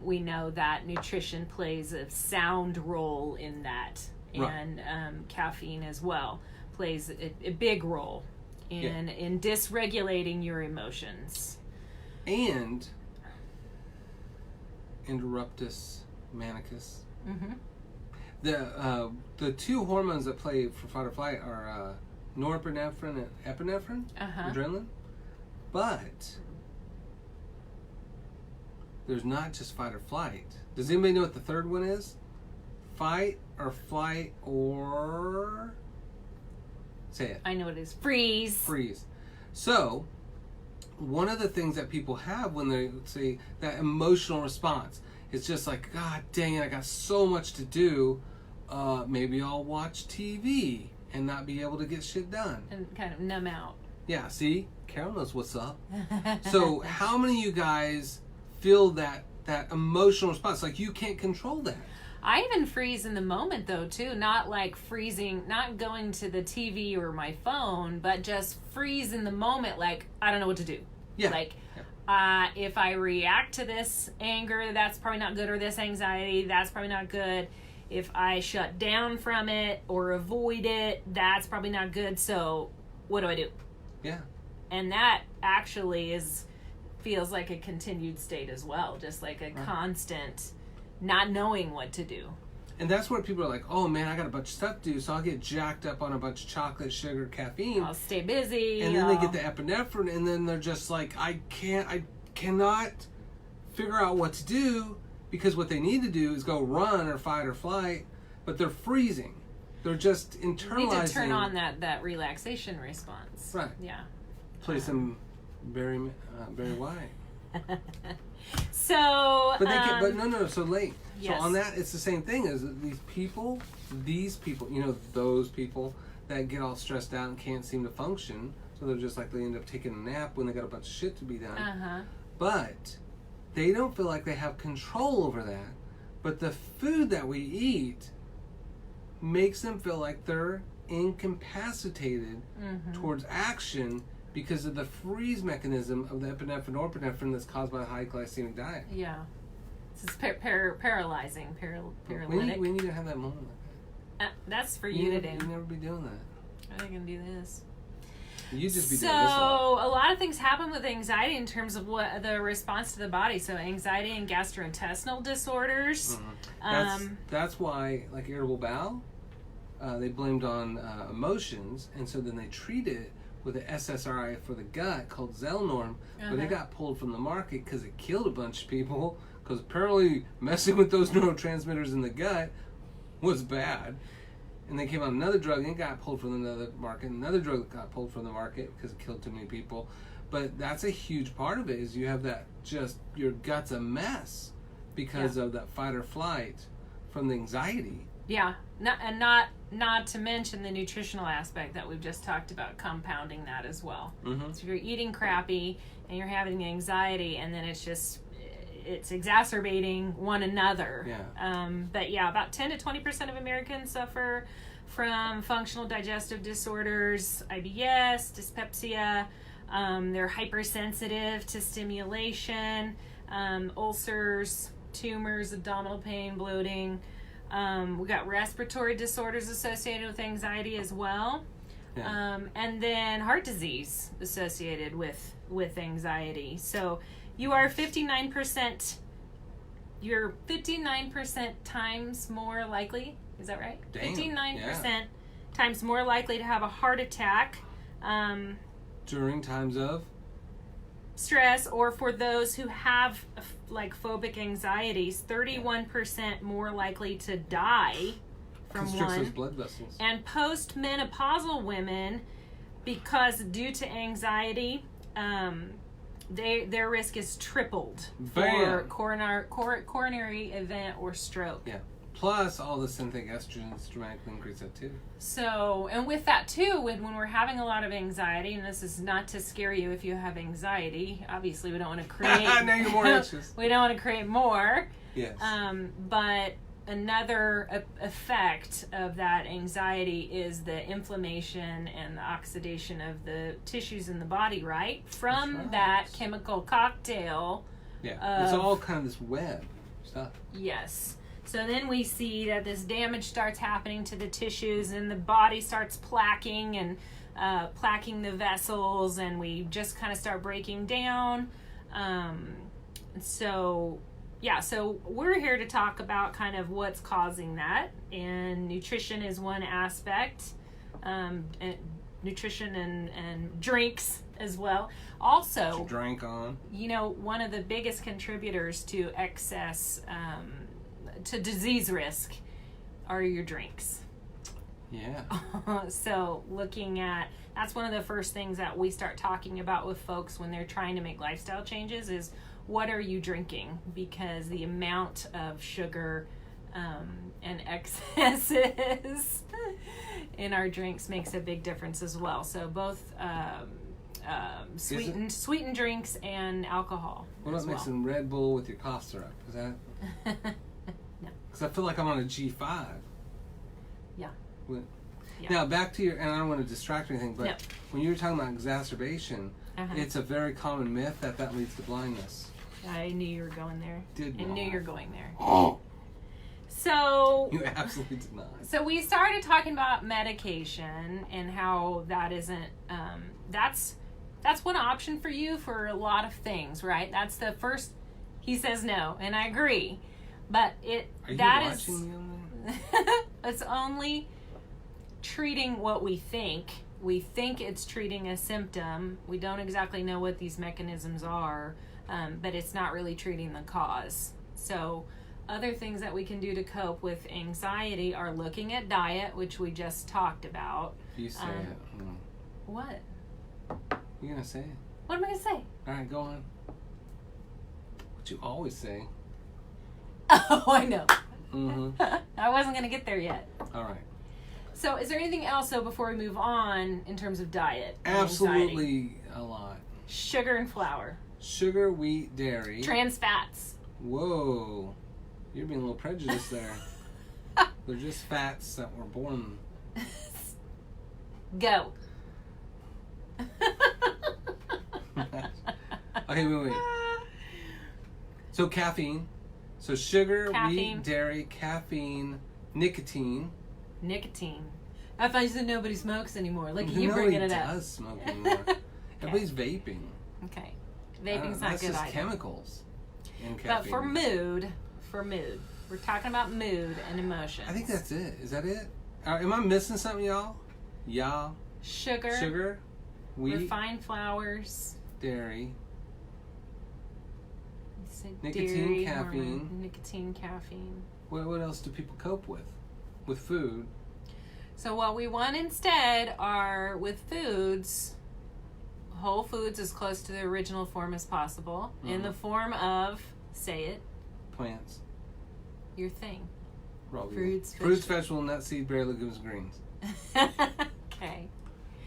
we know that nutrition plays a sound role in that, and caffeine as well plays a big role in dysregulating your emotions. And interruptus manicus. The two hormones that play for fight or flight are norepinephrine and epinephrine, adrenaline. But there's not just fight or flight. Does anybody know what the third one is? Fight or flight or... Say it. I know it is. Freeze. Freeze. So, one of the things that people have when they say that emotional response, it's just like, God dang it, I got so much to do. Maybe I'll watch TV and not be able to get shit done. And kind of numb out. Yeah, see? Carol knows what's up. So how many of you guys feel that emotional response? Like you can't control that. I even freeze in the moment though too, not like freezing, not going to the TV or my phone, but just freeze in the moment like I don't know what to do. Yeah. Like if I react to this anger, that's probably not good, or this anxiety, that's probably not good. If I shut down from it or avoid it, that's probably not good. So what do I do? Yeah. And that actually feels like a continued state as well, just like a constant not knowing what to do. And that's where people are like, oh man, I got a bunch of stuff to do, so I'll get jacked up on a bunch of chocolate, sugar, caffeine. I'll stay busy. And then they get the epinephrine, and then they're just like, I cannot figure out what to do, because what they need to do is go run or fight or flight, but they're freezing. They're just internalizing. You need to turn on that relaxation response. Right. Yeah. Play some Barry White. So. But they can, but no. So late. Yes. So on that, it's the same thing as these people, those people that get all stressed out and can't seem to function. So they're just like they end up taking a nap when they got a bunch of shit to be done. But they don't feel like they have control over that. But the food that we eat makes them feel like they're incapacitated towards action because of the freeze mechanism of the epinephrine norepinephrine that's caused by a high glycemic diet. Yeah. It's paralyzing, paralytic. We need to have that moment like that. That's for you to do. You never be doing that. I can do this. You just be so doing this a lot of things happen with anxiety in terms of what the response to the body. So anxiety and gastrointestinal disorders. That's why, like irritable bowel, they blamed on emotions, and so then they treat it with an SSRI for the gut called Zelnorm, but it got pulled from the market because it killed a bunch of people, because apparently messing with those neurotransmitters in the gut was bad. And they came on another drug and it got pulled from another market. Another drug got pulled from the market because it killed too many people. But that's a huge part of it, is you have that just, your gut's a mess because of that fight or flight from the anxiety. Yeah, not to mention the nutritional aspect that we've just talked about, compounding that as well. So if you're eating crappy and you're having anxiety, and then it's exacerbating one another. But yeah, about 10 to 20% of Americans suffer from functional digestive disorders, IBS, dyspepsia. They're hypersensitive to stimulation, ulcers, tumors, abdominal pain, bloating. We got respiratory disorders associated with anxiety as well. And then heart disease associated with anxiety. So you are 59%, you're 59% times more likely, is that right? Damn, 59% times more likely to have a heart attack. During times of? Stress, or for those who have like phobic anxieties, 31% more likely to die from constricts those one. blood vessels. And postmenopausal women, because due to anxiety, their risk is tripled for coronary event or stroke. Yeah. Plus, all the synthetic estrogens dramatically increase that too. So, and with that too, when we're having a lot of anxiety, and this is not to scare you if you have anxiety. Obviously, we don't want to create. Now you're more anxious. We don't want to create more. Yes. But another effect of that anxiety is the inflammation and the oxidation of the tissues in the body, right? From that chemical cocktail. Yeah. It's all kind of this web stuff. Yes. So then we see that this damage starts happening to the tissues, and the body starts plaquing and plaquing the vessels, and we just kind of start breaking down. So we're here to talk about kind of what's causing that, and nutrition is one aspect, and nutrition and drinks as well. Also, drink on. One of the biggest contributors to excess to disease risk are your drinks. Yeah. So looking at, that's one of the first things that we start talking about with folks when they're trying to make lifestyle changes is, what are you drinking? Because the amount of sugar and excesses in our drinks makes a big difference as well. So both sweetened drinks and alcohol. What about mixing Red Bull with your cough syrup? Is that? No. Because I feel like I'm on a G5. Yeah. Now back to your, and I don't want to distract or anything, but when you were talking about exacerbation, it's a very common myth that leads to blindness. I knew you were going there. I knew you were going there. Oh. So You absolutely did not. So we started talking about medication and how that isn't that's one option for you for a lot of things, right? That's the first. He says no, and I agree, but it's only treating what we think. We think it's treating a symptom. We don't exactly know what these mechanisms are, but it's not really treating the cause. So other things that we can do to cope with anxiety are looking at diet, which we just talked about. You say it. What? You're going to say it. What am I going to say? All right, go on. What you always say. Oh, I know. Mm-hmm. I wasn't going to get there yet. All right. So is there anything else, though, before we move on in terms of diet? Absolutely a lot. Sugar and flour. Sugar, wheat, dairy. Trans fats. Whoa. You're being a little prejudiced there. They're just fats that were born. Go. Okay, wait. So caffeine. So sugar, wheat, dairy, caffeine, nicotine. Nicotine. I thought you said nobody smokes anymore. Look at you bringing it up. Nobody does smoke anymore. Everybody's vaping. Okay. Vaping's not good either. That's just either. chemicals in caffeine. But for mood, we're talking about mood and emotions. I think that's it. Is that it? Am I missing something, y'all? Sugar, wheat, refined flours, dairy, nicotine, caffeine. What else do people cope with food? So what we want instead are, with foods, whole foods as close to the original form as possible, in the form of, say it, plants. Your thing. Fruits, vegetable, nut, seed, berry, legumes, greens. Okay.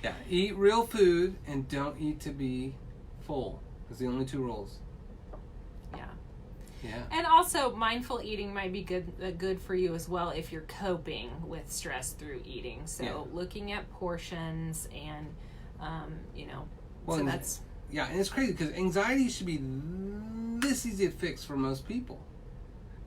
Yeah, eat real food and don't eat to be full. That's the only two rules. Yeah. And also, mindful eating might be good for you as well if you're coping with stress through eating. So looking at portions and, Well, so that's... Yeah, and it's crazy because anxiety should be this easy to fix for most people.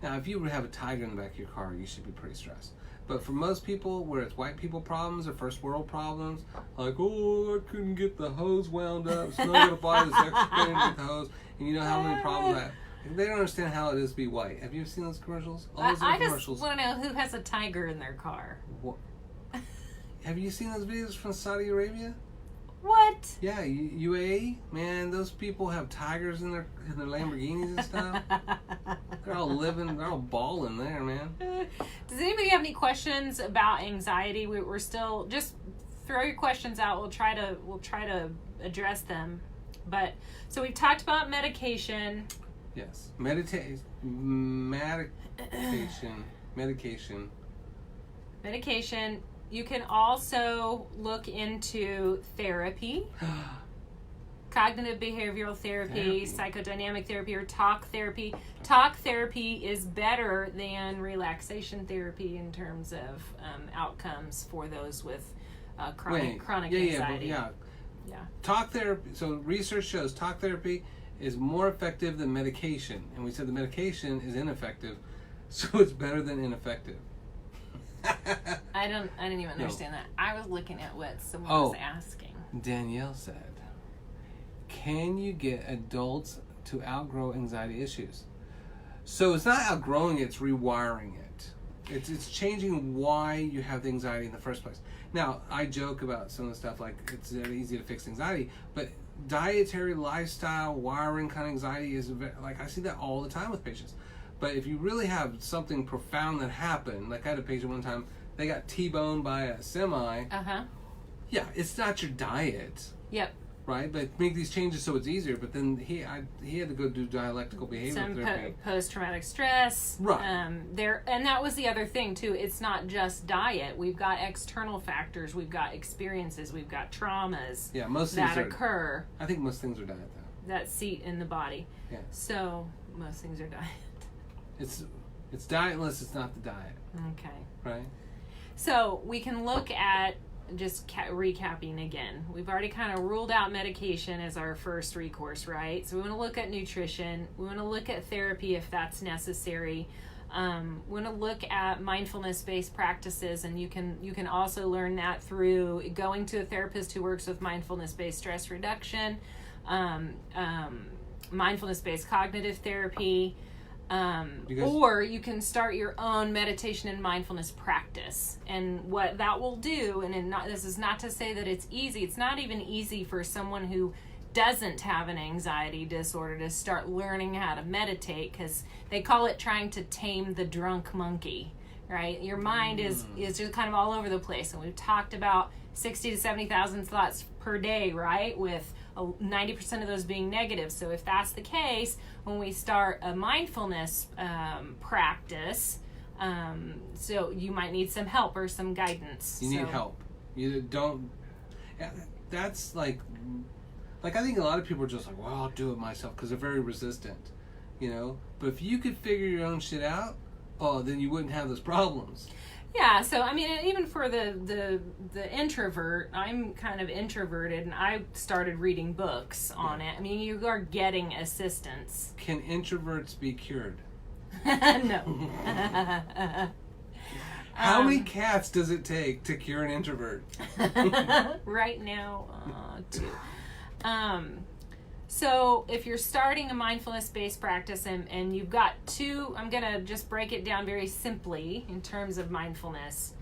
Now, if you have a tiger in the back of your car, you should be pretty stressed. But for most people, where it's white people problems or first world problems, like, oh, I couldn't get the hose wound up, so I gotta buy this extra thing to get the hose. And you know how many problems that... They don't understand how it is to be white. Have you ever seen those commercials? All those commercials. Just want to know who has a tiger in their car. What? Have you seen those videos from Saudi Arabia? What? Yeah, UAE, man, those people have tigers in their Lamborghinis and stuff. They're all balling there, man. Does anybody have any questions about anxiety? We're still, just throw your questions out. We'll try to address them. But so we've talked about medication. Yes, medication. You can also look into therapy, cognitive behavioral therapy, psychodynamic therapy, or talk therapy. Talk therapy is better than relaxation therapy in terms of outcomes for those with chronic anxiety. Yeah. Talk therapy. So research shows talk therapy is more effective than medication, and we said the medication is ineffective, so it's better than ineffective. I didn't even understand that. I was looking at what someone was asking. Danielle said, can you get adults to outgrow anxiety issues? So it's not outgrowing it, it's rewiring it. It's changing why you have the anxiety in the first place. Now, I joke about some of the stuff like it's easy to fix anxiety, but dietary, lifestyle, wiring kind of anxiety is like I see that all the time with patients. But if you really have something profound that happened, like I had a patient one time, they got T-boned by a semi. Yeah, it's not your diet. Yep. Right, but make these changes so it's easier. But then he had to go do dialectical behavioral therapy. Post-traumatic stress. Right. And that was the other thing too. It's not just diet. We've got external factors. We've got experiences. We've got traumas. Yeah, most things that occur. I think most things are diet though. That seat in the body. Yeah. So most things are diet. It's diet unless it's not the diet. Okay. Right. So we can look at, just recapping again, we've already kind of ruled out medication as our first recourse, right? So we want to look at nutrition. We want to look at therapy if that's necessary. We want to look at mindfulness-based practices, and you can also learn that through going to a therapist who works with mindfulness-based stress reduction, mindfulness-based cognitive therapy. Or you can start your own meditation and mindfulness practice. And what that will do, and this is not to say that it's easy, it's not even easy for someone who doesn't have an anxiety disorder to start learning how to meditate, because they call it trying to tame the drunk monkey, right? Your mind is just kind of all over the place. And we've talked about 60 to 70,000 thoughts per day, right? With 90% of those being negative. So if that's the case, when we start a mindfulness practice, so you might need some help or some guidance. You need help. You don't. That's like I think a lot of people are just like, well, I'll do it myself, because they're very resistant, you know. But if you could figure your own shit out, then you wouldn't have those problems. Yeah, so I mean, even for the introvert, I'm kind of introverted, and I started reading books on it. I mean, you are getting assistance. Can introverts be cured? No. How many cats does it take to cure an introvert? Right now, 2. So if you're starting a mindfulness-based practice and you've got 2, I'm going to just break it down very simply in terms of mindfulness.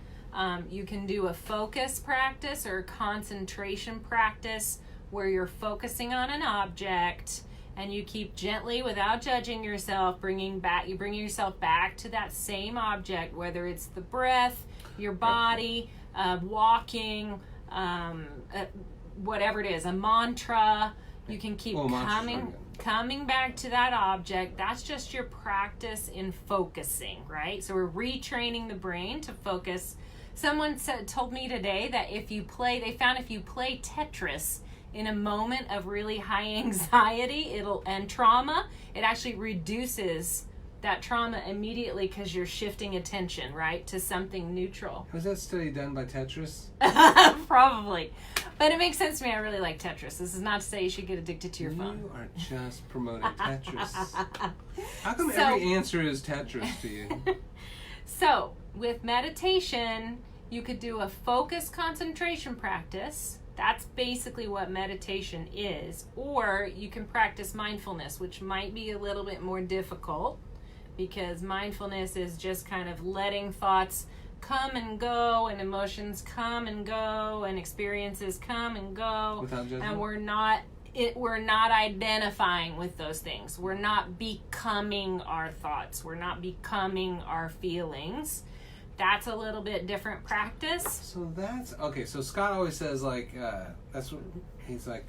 You can do a focus practice or a concentration practice where you're focusing on an object and you keep gently, without judging yourself, bringing yourself back to that same object, whether it's the breath, your body, walking, whatever it is, a mantra. You can keep coming back to that object. That's just your practice in focusing, right? So we're retraining the brain to focus. Someone told me today that if you play Tetris in a moment of really high anxiety and trauma, it actually reduces that trauma immediately because you're shifting attention, right, to something neutral. Was that study done by Tetris? Probably. But it makes sense to me. I really like Tetris. This is not to say you should get addicted to your phone. You are just promoting Tetris. How come every answer is Tetris to you? So, with meditation, you could do a focused concentration practice. That's basically what meditation is. Or you can practice mindfulness, which might be a little bit more difficult, because mindfulness is just kind of letting thoughts come and go, and emotions come and go, and experiences come and go, without judgment. and we're not identifying with those things. We're not becoming our thoughts. We're not becoming our feelings. That's a little bit different practice. So that's okay. So Scott always says like, that's what he's like.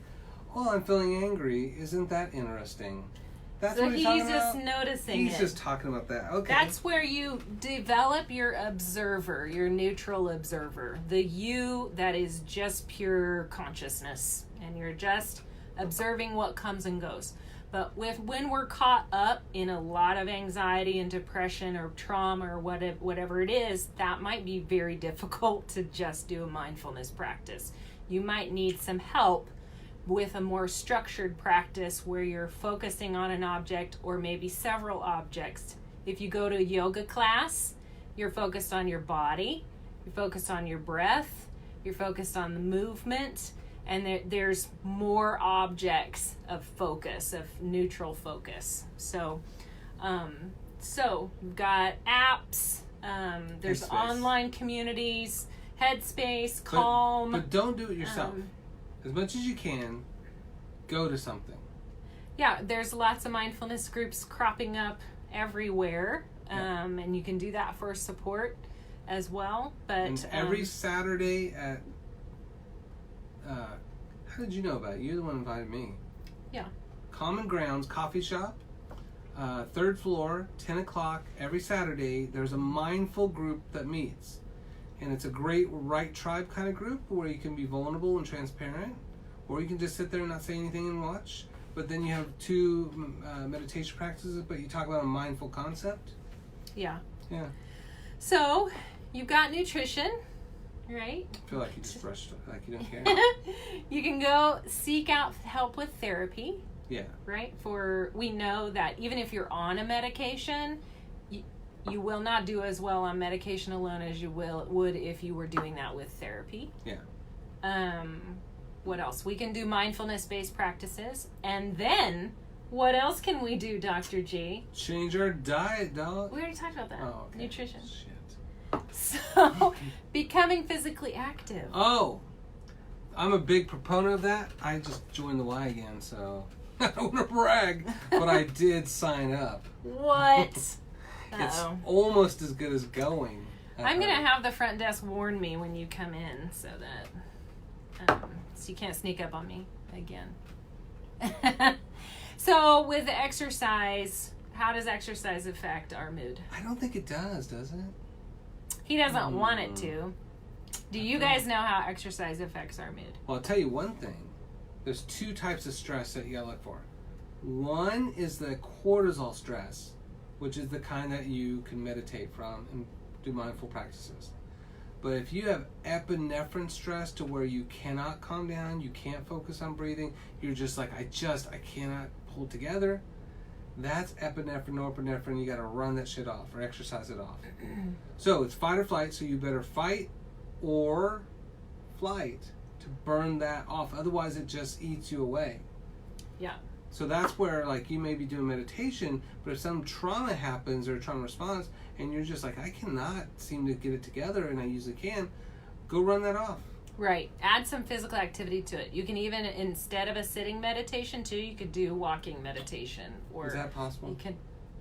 Oh, I'm feeling angry. Isn't that interesting? That's so what he's he's talking just about? noticing He's it. just talking about that. Okay. That's where you develop your observer, your neutral observer, the you that is just pure consciousness, and you're just observing what comes and goes. But when we're caught up in a lot of anxiety and depression or trauma or whatever it is, that might be very difficult to just do a mindfulness practice. You might need some help with a more structured practice where you're focusing on an object or maybe several objects. If you go to a yoga class, you're focused on your body, you're focused on your breath, you're focused on the movement, and there's more objects of focus, of neutral focus. So you've got apps, there's Headspace. online communities, Headspace, Calm. But don't do it yourself. As much as you can, go to something. Yeah, there's lots of mindfulness groups cropping up everywhere, and you can do that for support as well. But and every Saturday at how did you know about it? You're the one who invited me. Yeah. Common Grounds Coffee Shop, 3rd floor, 10 o'clock every Saturday. There's a mindful group that meets. And it's a great right tribe kind of group where you can be vulnerable and transparent, or you can just sit there and not say anything and watch. But then you have 2 meditation practices, but you talk about a mindful concept. Yeah. Yeah. So you've got nutrition, right? I feel like you just brushed it, like you don't care. You can go seek out help with therapy. Yeah. Right? We know that even if you're on a medication, you will not do as well on medication alone as you would if you were doing that with therapy. Yeah. What else? We can do mindfulness-based practices. And then, what else can we do, Dr. G? Change our diet, dog. We already talked about that. Oh, okay. Nutrition. Shit. So, becoming physically active. Oh, I'm a big proponent of that. I just joined the Y again, so I don't want to brag, but I did sign up. What? It's Uh-oh. as good as going. I'm going to have the front desk warn me when you come in so that so you can't sneak up on me again. So with the exercise, how does exercise affect our mood? I don't think it does it? He doesn't want it to. Do you guys know how exercise affects our mood? Well, I'll tell you one thing. There's 2 types of stress that you gotta look for. One is the cortisol stress, which is the kind that you can meditate from and do mindful practices. But if you have epinephrine stress to where you cannot calm down, you can't focus on breathing, you're just like, I cannot hold together, that's epinephrine, norepinephrine. You got to run that shit off or exercise it off. So it's fight or flight, so you better fight or flight to burn that off. Otherwise, it just eats you away. Yeah. So that's where, like, you may be doing meditation, but if some trauma happens or a trauma response, and you're just like, I cannot seem to get it together, and I usually can, go run that off. Right. Add some physical activity to it. You can even, instead of a sitting meditation, too, you could do walking meditation. Or is that possible? You can,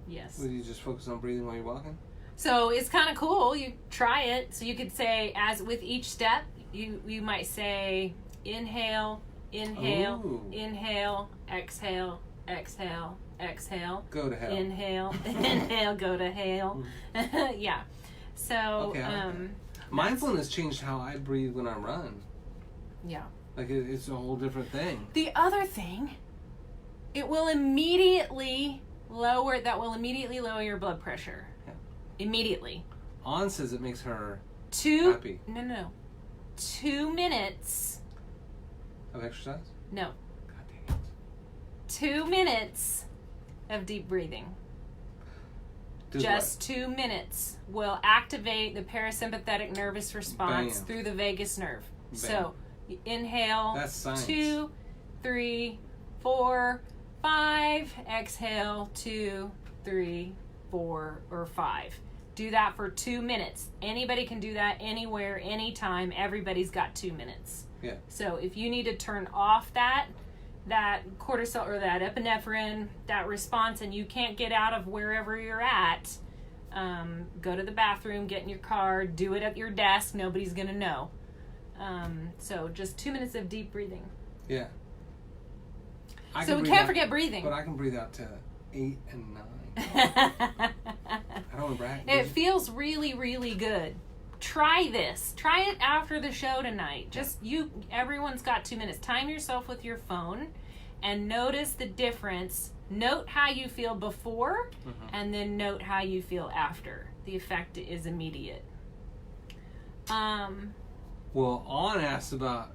yes. Would you just focus on breathing while you're walking? So it's kind of cool. You try it. So you could say, as with each step, you might say, inhale, inhale, Ooh. inhale, exhale, exhale, exhale. Go to hell. Inhale, inhale, go to hell. Yeah. So, Okay, I like that. Mindfulness changed how I breathe when I run. Yeah. Like, it's a whole different thing. The other thing, it will immediately lower your blood pressure. Yeah. Immediately. Ann says it makes her happy. No. 2 minutes. Of exercise? No. God dang it. 2 minutes of deep breathing. Just 2 minutes will activate the parasympathetic nervous response through the vagus nerve. Bam. So, you inhale. That's science. 2, 3, 4, 5. Exhale 2, 3, 4, or 5. Do that for 2 minutes. Anybody can do that anywhere, anytime. Everybody's got 2 minutes. Yeah. So if you need to turn off that cortisol or that epinephrine, that response, and you can't get out of wherever you're at, go to the bathroom, get in your car, do it at your desk. Nobody's going to know. So just 2 minutes of deep breathing. Yeah. So we can't forget breathing. But I can breathe out to 8 and 9. I don't want to brag. It feels really, really good. Try this. Try it after the show tonight. Everyone's got 2 minutes. Time yourself with your phone and notice the difference. Note how you feel before and then note how you feel after. The effect is immediate. Well, On asked about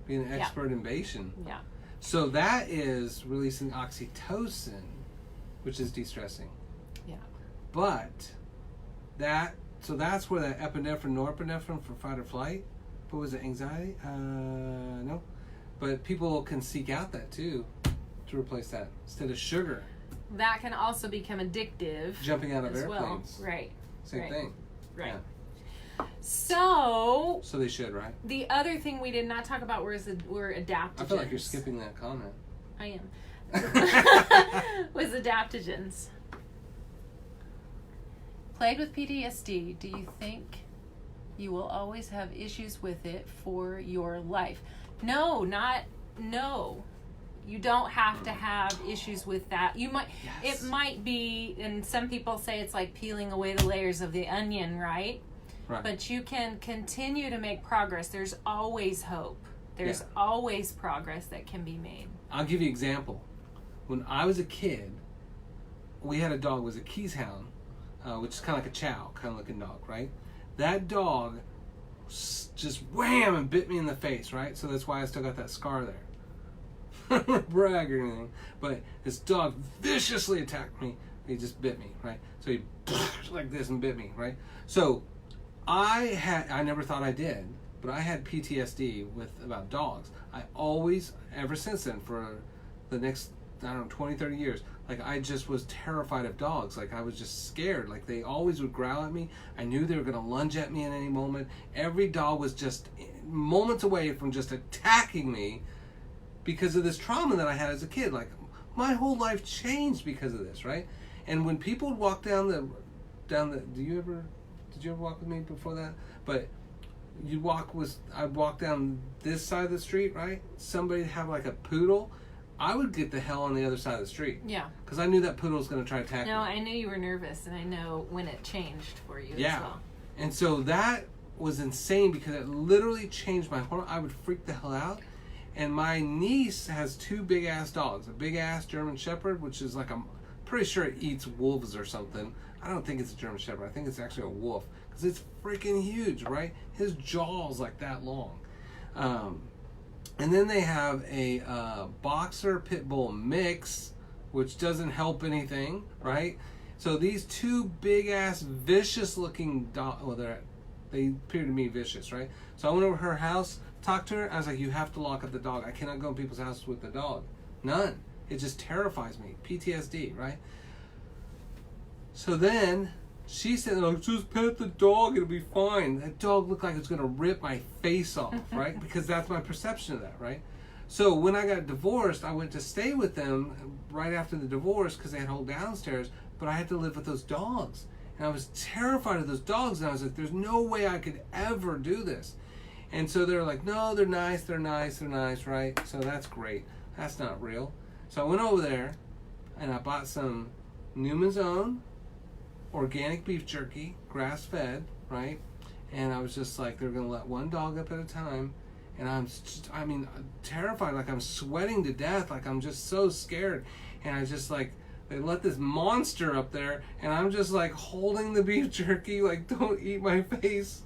being an expert in Bayesian. Yeah. So that is releasing oxytocin, which is de-stressing. Yeah. But that's where that epinephrine, norepinephrine for fight or flight. What was it, anxiety? No. But people can seek out that too to replace that instead of sugar. That can also become addictive. Jumping out of Well. airplanes. Right. Same thing. Right. Yeah. So they should, right? The other thing we did not talk about were adaptogens. I feel like you're skipping that comment. I am. Was adaptogens. Plagued with PTSD, do you think you will always have issues with it for your life? No. You don't have to have issues with that. You might. Yes. It might be, and some people say it's like peeling away the layers of the onion, right? Right. But you can continue to make progress. There's always hope. There's always progress that can be made. I'll give you an example. When I was a kid, we had a dog. It was a Keeshond, which is kind of like a chow, kind of looking dog, right? That dog just wham and bit me in the face, right? So that's why I still got that scar there. I don't want to brag or anything, but this dog viciously attacked me. He just bit me, right? So he like this and bit me, right? So I never thought I did, but I had PTSD about dogs. I always, ever since then, for the next, 20, 30 years, like I just was terrified of dogs. Like I was just scared. Like they always would growl at me. I knew they were going to lunge at me at any moment. Every dog was just moments away from just attacking me because of this trauma that I had as a kid. Like my whole life changed because of this, right? And when people would walk down the, did you ever walk with me before that? But I'd walk down this side of the street, right? Somebody'd have like a poodle. I would get the hell on the other side of the street. Yeah. Because I knew that poodle was going to try to attack me. No, I knew you were nervous, and I know when it changed for you as well. And so that was insane because it literally changed my whole... I would freak the hell out. And my niece has 2 big-ass dogs. A big-ass German Shepherd, which is like, I'm pretty sure it eats wolves or something. I don't think it's a German Shepherd. I think it's actually a wolf. Because it's freaking huge, right? His jaw's like that long. And then they have a boxer pit bull mix, which doesn't help anything, right? So these 2 big-ass, vicious-looking dogs... Well, they appear to me vicious, right? So I went over to her house, talked to her. I was like, you have to lock up the dog. I cannot go in people's houses with the dog. None. It just terrifies me. PTSD, right? So then she said, oh, just pet the dog, it'll be fine. That dog looked like it was going to rip my face off, right? Because that's my perception of that, right? So when I got divorced, I went to stay with them right after the divorce because they had a whole downstairs, but I had to live with those dogs. And I was terrified of those dogs, and I was like, there's no way I could ever do this. And so they're like, no, they're nice, right? So that's great. That's not real. So I went over there, and I bought some Newman's Own organic beef jerky, grass-fed, right? And I was just like, they're going to let one dog up at a time. And I'm terrified. Like, I'm sweating to death. Like, I'm just so scared. And I just, like, they let this monster up there. And I'm just, like, holding the beef jerky. Like, don't eat my face.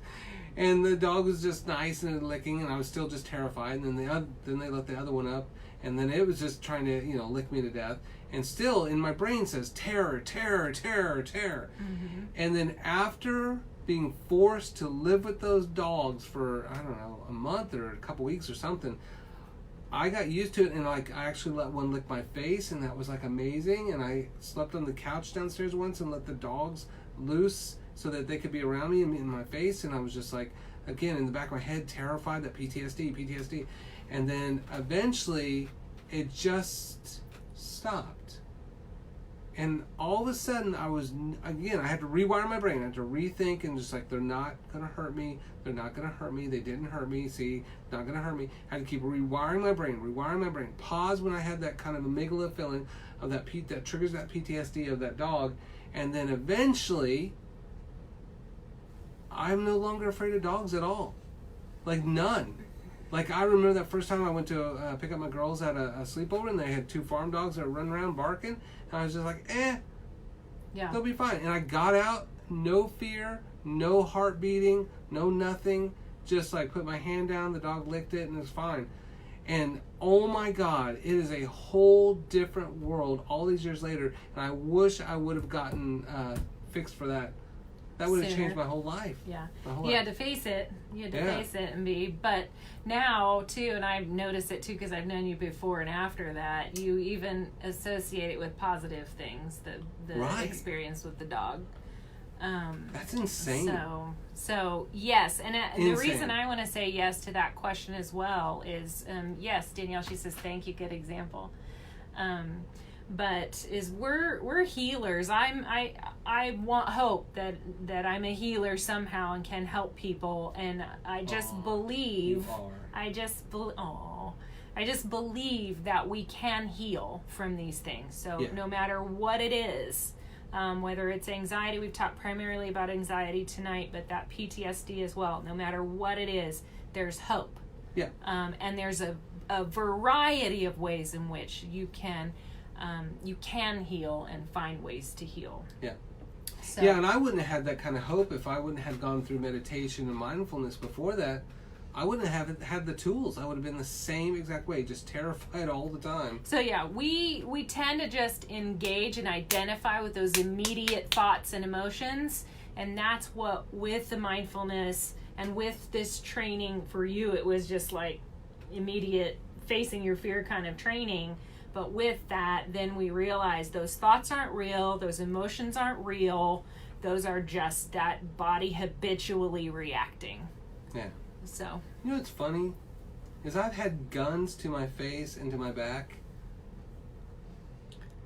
And the dog was just nice and licking. And I was still just terrified. And then they let the other one up. And then it was just trying to, lick me to death. And still in my brain says terror, terror, terror, terror. Mm-hmm. And then after being forced to live with those dogs for, I don't know, a month or a couple weeks or something, I got used to it, and like I actually let one lick my face, and that was like amazing. And I slept on the couch downstairs once and let the dogs loose so that they could be around me and in my face, and I was just like, again, in the back of my head, terrified that PTSD. And then eventually it just stopped. And all of a sudden I had to rewire my brain. I had to rethink and just like, they're not going to hurt me. They're not going to hurt me. They didn't hurt me. See, not going to hurt me. I had to keep rewiring my brain. Pause when I had that kind of amygdala feeling of that triggers that PTSD of that dog. And then eventually I'm no longer afraid of dogs at all. Like, none. Like, I remember that first time I went to pick up my girls at a sleepover, and they had 2 farm dogs that were running around barking, and I was just like, yeah, they'll be fine. And I got out, no fear, no heart beating, no nothing, just like put my hand down, the dog licked it, and it was fine. And oh my God, it is a whole different world all these years later, and I wish I would have gotten fixed for that. That would have changed my whole life. Yeah. You had to face it. Face it and be. But now, too, and I've noticed it, too, because I've known you before and after that, you even associate it with positive things, the experience with the dog. That's insane. So yes. And the reason I want to say yes to that question as well is, yes, Danielle, she says, thank you, good example. But we're healers. I hope that I'm a healer somehow and can help people, and I just believe I just believe that we can heal from these things. So no matter what it is, whether it's anxiety, we've talked primarily about anxiety tonight, but that PTSD as well. No matter what it is, there's hope. Yeah. And there's a variety of ways in which you can heal and find ways to heal. Yeah. So. Yeah, and I wouldn't have had that kind of hope if I wouldn't have gone through meditation and mindfulness before that. I wouldn't have had the tools. I would have been the same exact way, just terrified all the time. So yeah, we tend to just engage and identify with those immediate thoughts and emotions, and that's what, with the mindfulness and with this training for you, it was just like immediate facing your fear kind of training. But with that, then we realize those thoughts aren't real, those emotions aren't real, those are just that body habitually reacting. Yeah. So. You know what's funny? Is I've had guns to my face and to my back,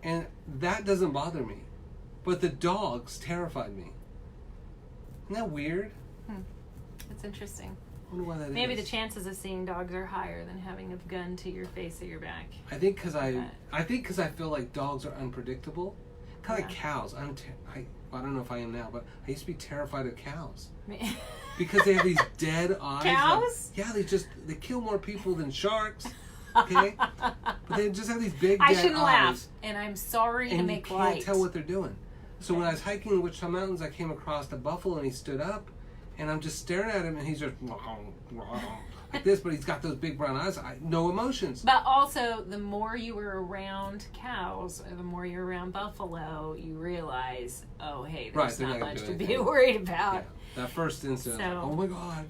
and that doesn't bother me. But the dogs terrified me. Isn't that weird? That's interesting. I wonder why that Maybe is. the chances of seeing dogs are higher than having a gun to your face or your back. I think because I feel like dogs are unpredictable. Kind of like cows. I don't know if I am now, but I used to be terrified of cows. Because they have these dead eyes. Cows? Like, they kill more people than sharks. Okay? But they just have these big dead eyes. I shouldn't laugh, and I'm sorry to make light. And you can't tell what they're doing. So when I was hiking in Wichita Mountains, I came across a buffalo, and he stood up, and I'm just staring at him, and he's just like this, but he's got those big brown eyes. No emotions. But also, the more you were around cows, or the more you're around buffalo, you realize, oh, hey, there's not much to be worried about. Yeah. That first incident, oh my God.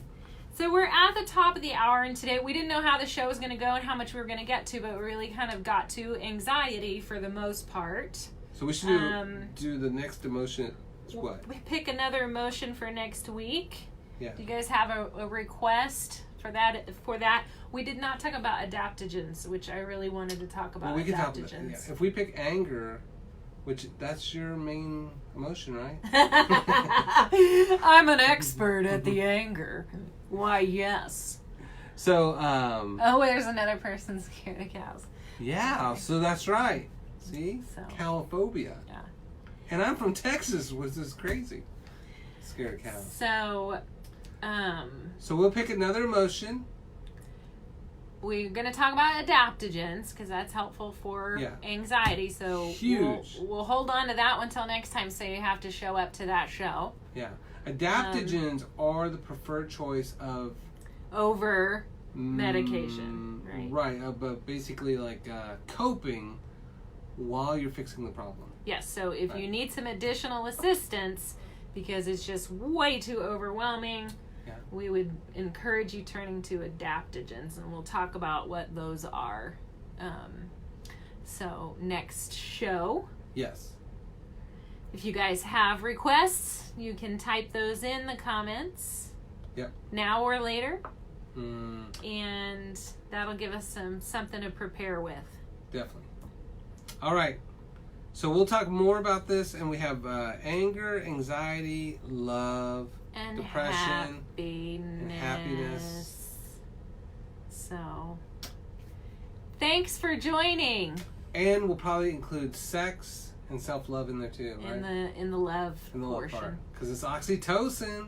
So we're at the top of the hour, and today we didn't know how the show was going to go and how much we were going to get to, but we really kind of got to anxiety for the most part. So we should do the next emotion. What? We pick another emotion for next week. Yeah. Do you guys have a request for that? We did not talk about adaptogens, which I really wanted to talk about. We can talk about that. Yeah. If we pick anger, which that's your main emotion, right? I'm an expert at the anger. Why, yes. So, there's another person scared of cows. Yeah, so that's right. See? Cowophobia. Yeah. And I'm from Texas, which is crazy. Scared of cows. So we'll pick another emotion. We're going to talk about adaptogens because that's helpful for anxiety. So huge. We'll hold on to that one till next time, so you have to show up to that show. Yeah. Adaptogens are the preferred choice of over medication, right? Right, but basically like coping while you're fixing the problem. Yes, so if you need some additional assistance because it's just way too overwhelming, we would encourage you turning to adaptogens, and we'll talk about what those are. So next show. Yes. If you guys have requests, you can type those in the comments. Yep. Now or later. And that'll give us something to prepare with. Definitely. All right. So we'll talk more about this, and we have anger, anxiety, love, and depression, and happiness. So, thanks for joining. And we'll probably include sex and self-love in there too, right? In the love in the love portion. part, because it's oxytocin.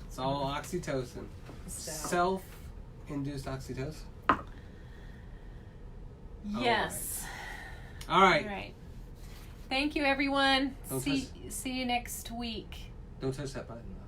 It's all oxytocin. So. Self-induced oxytocin. Yes. All right. All right. Thank you, everyone. Don't See you next week. Don't touch that button, though.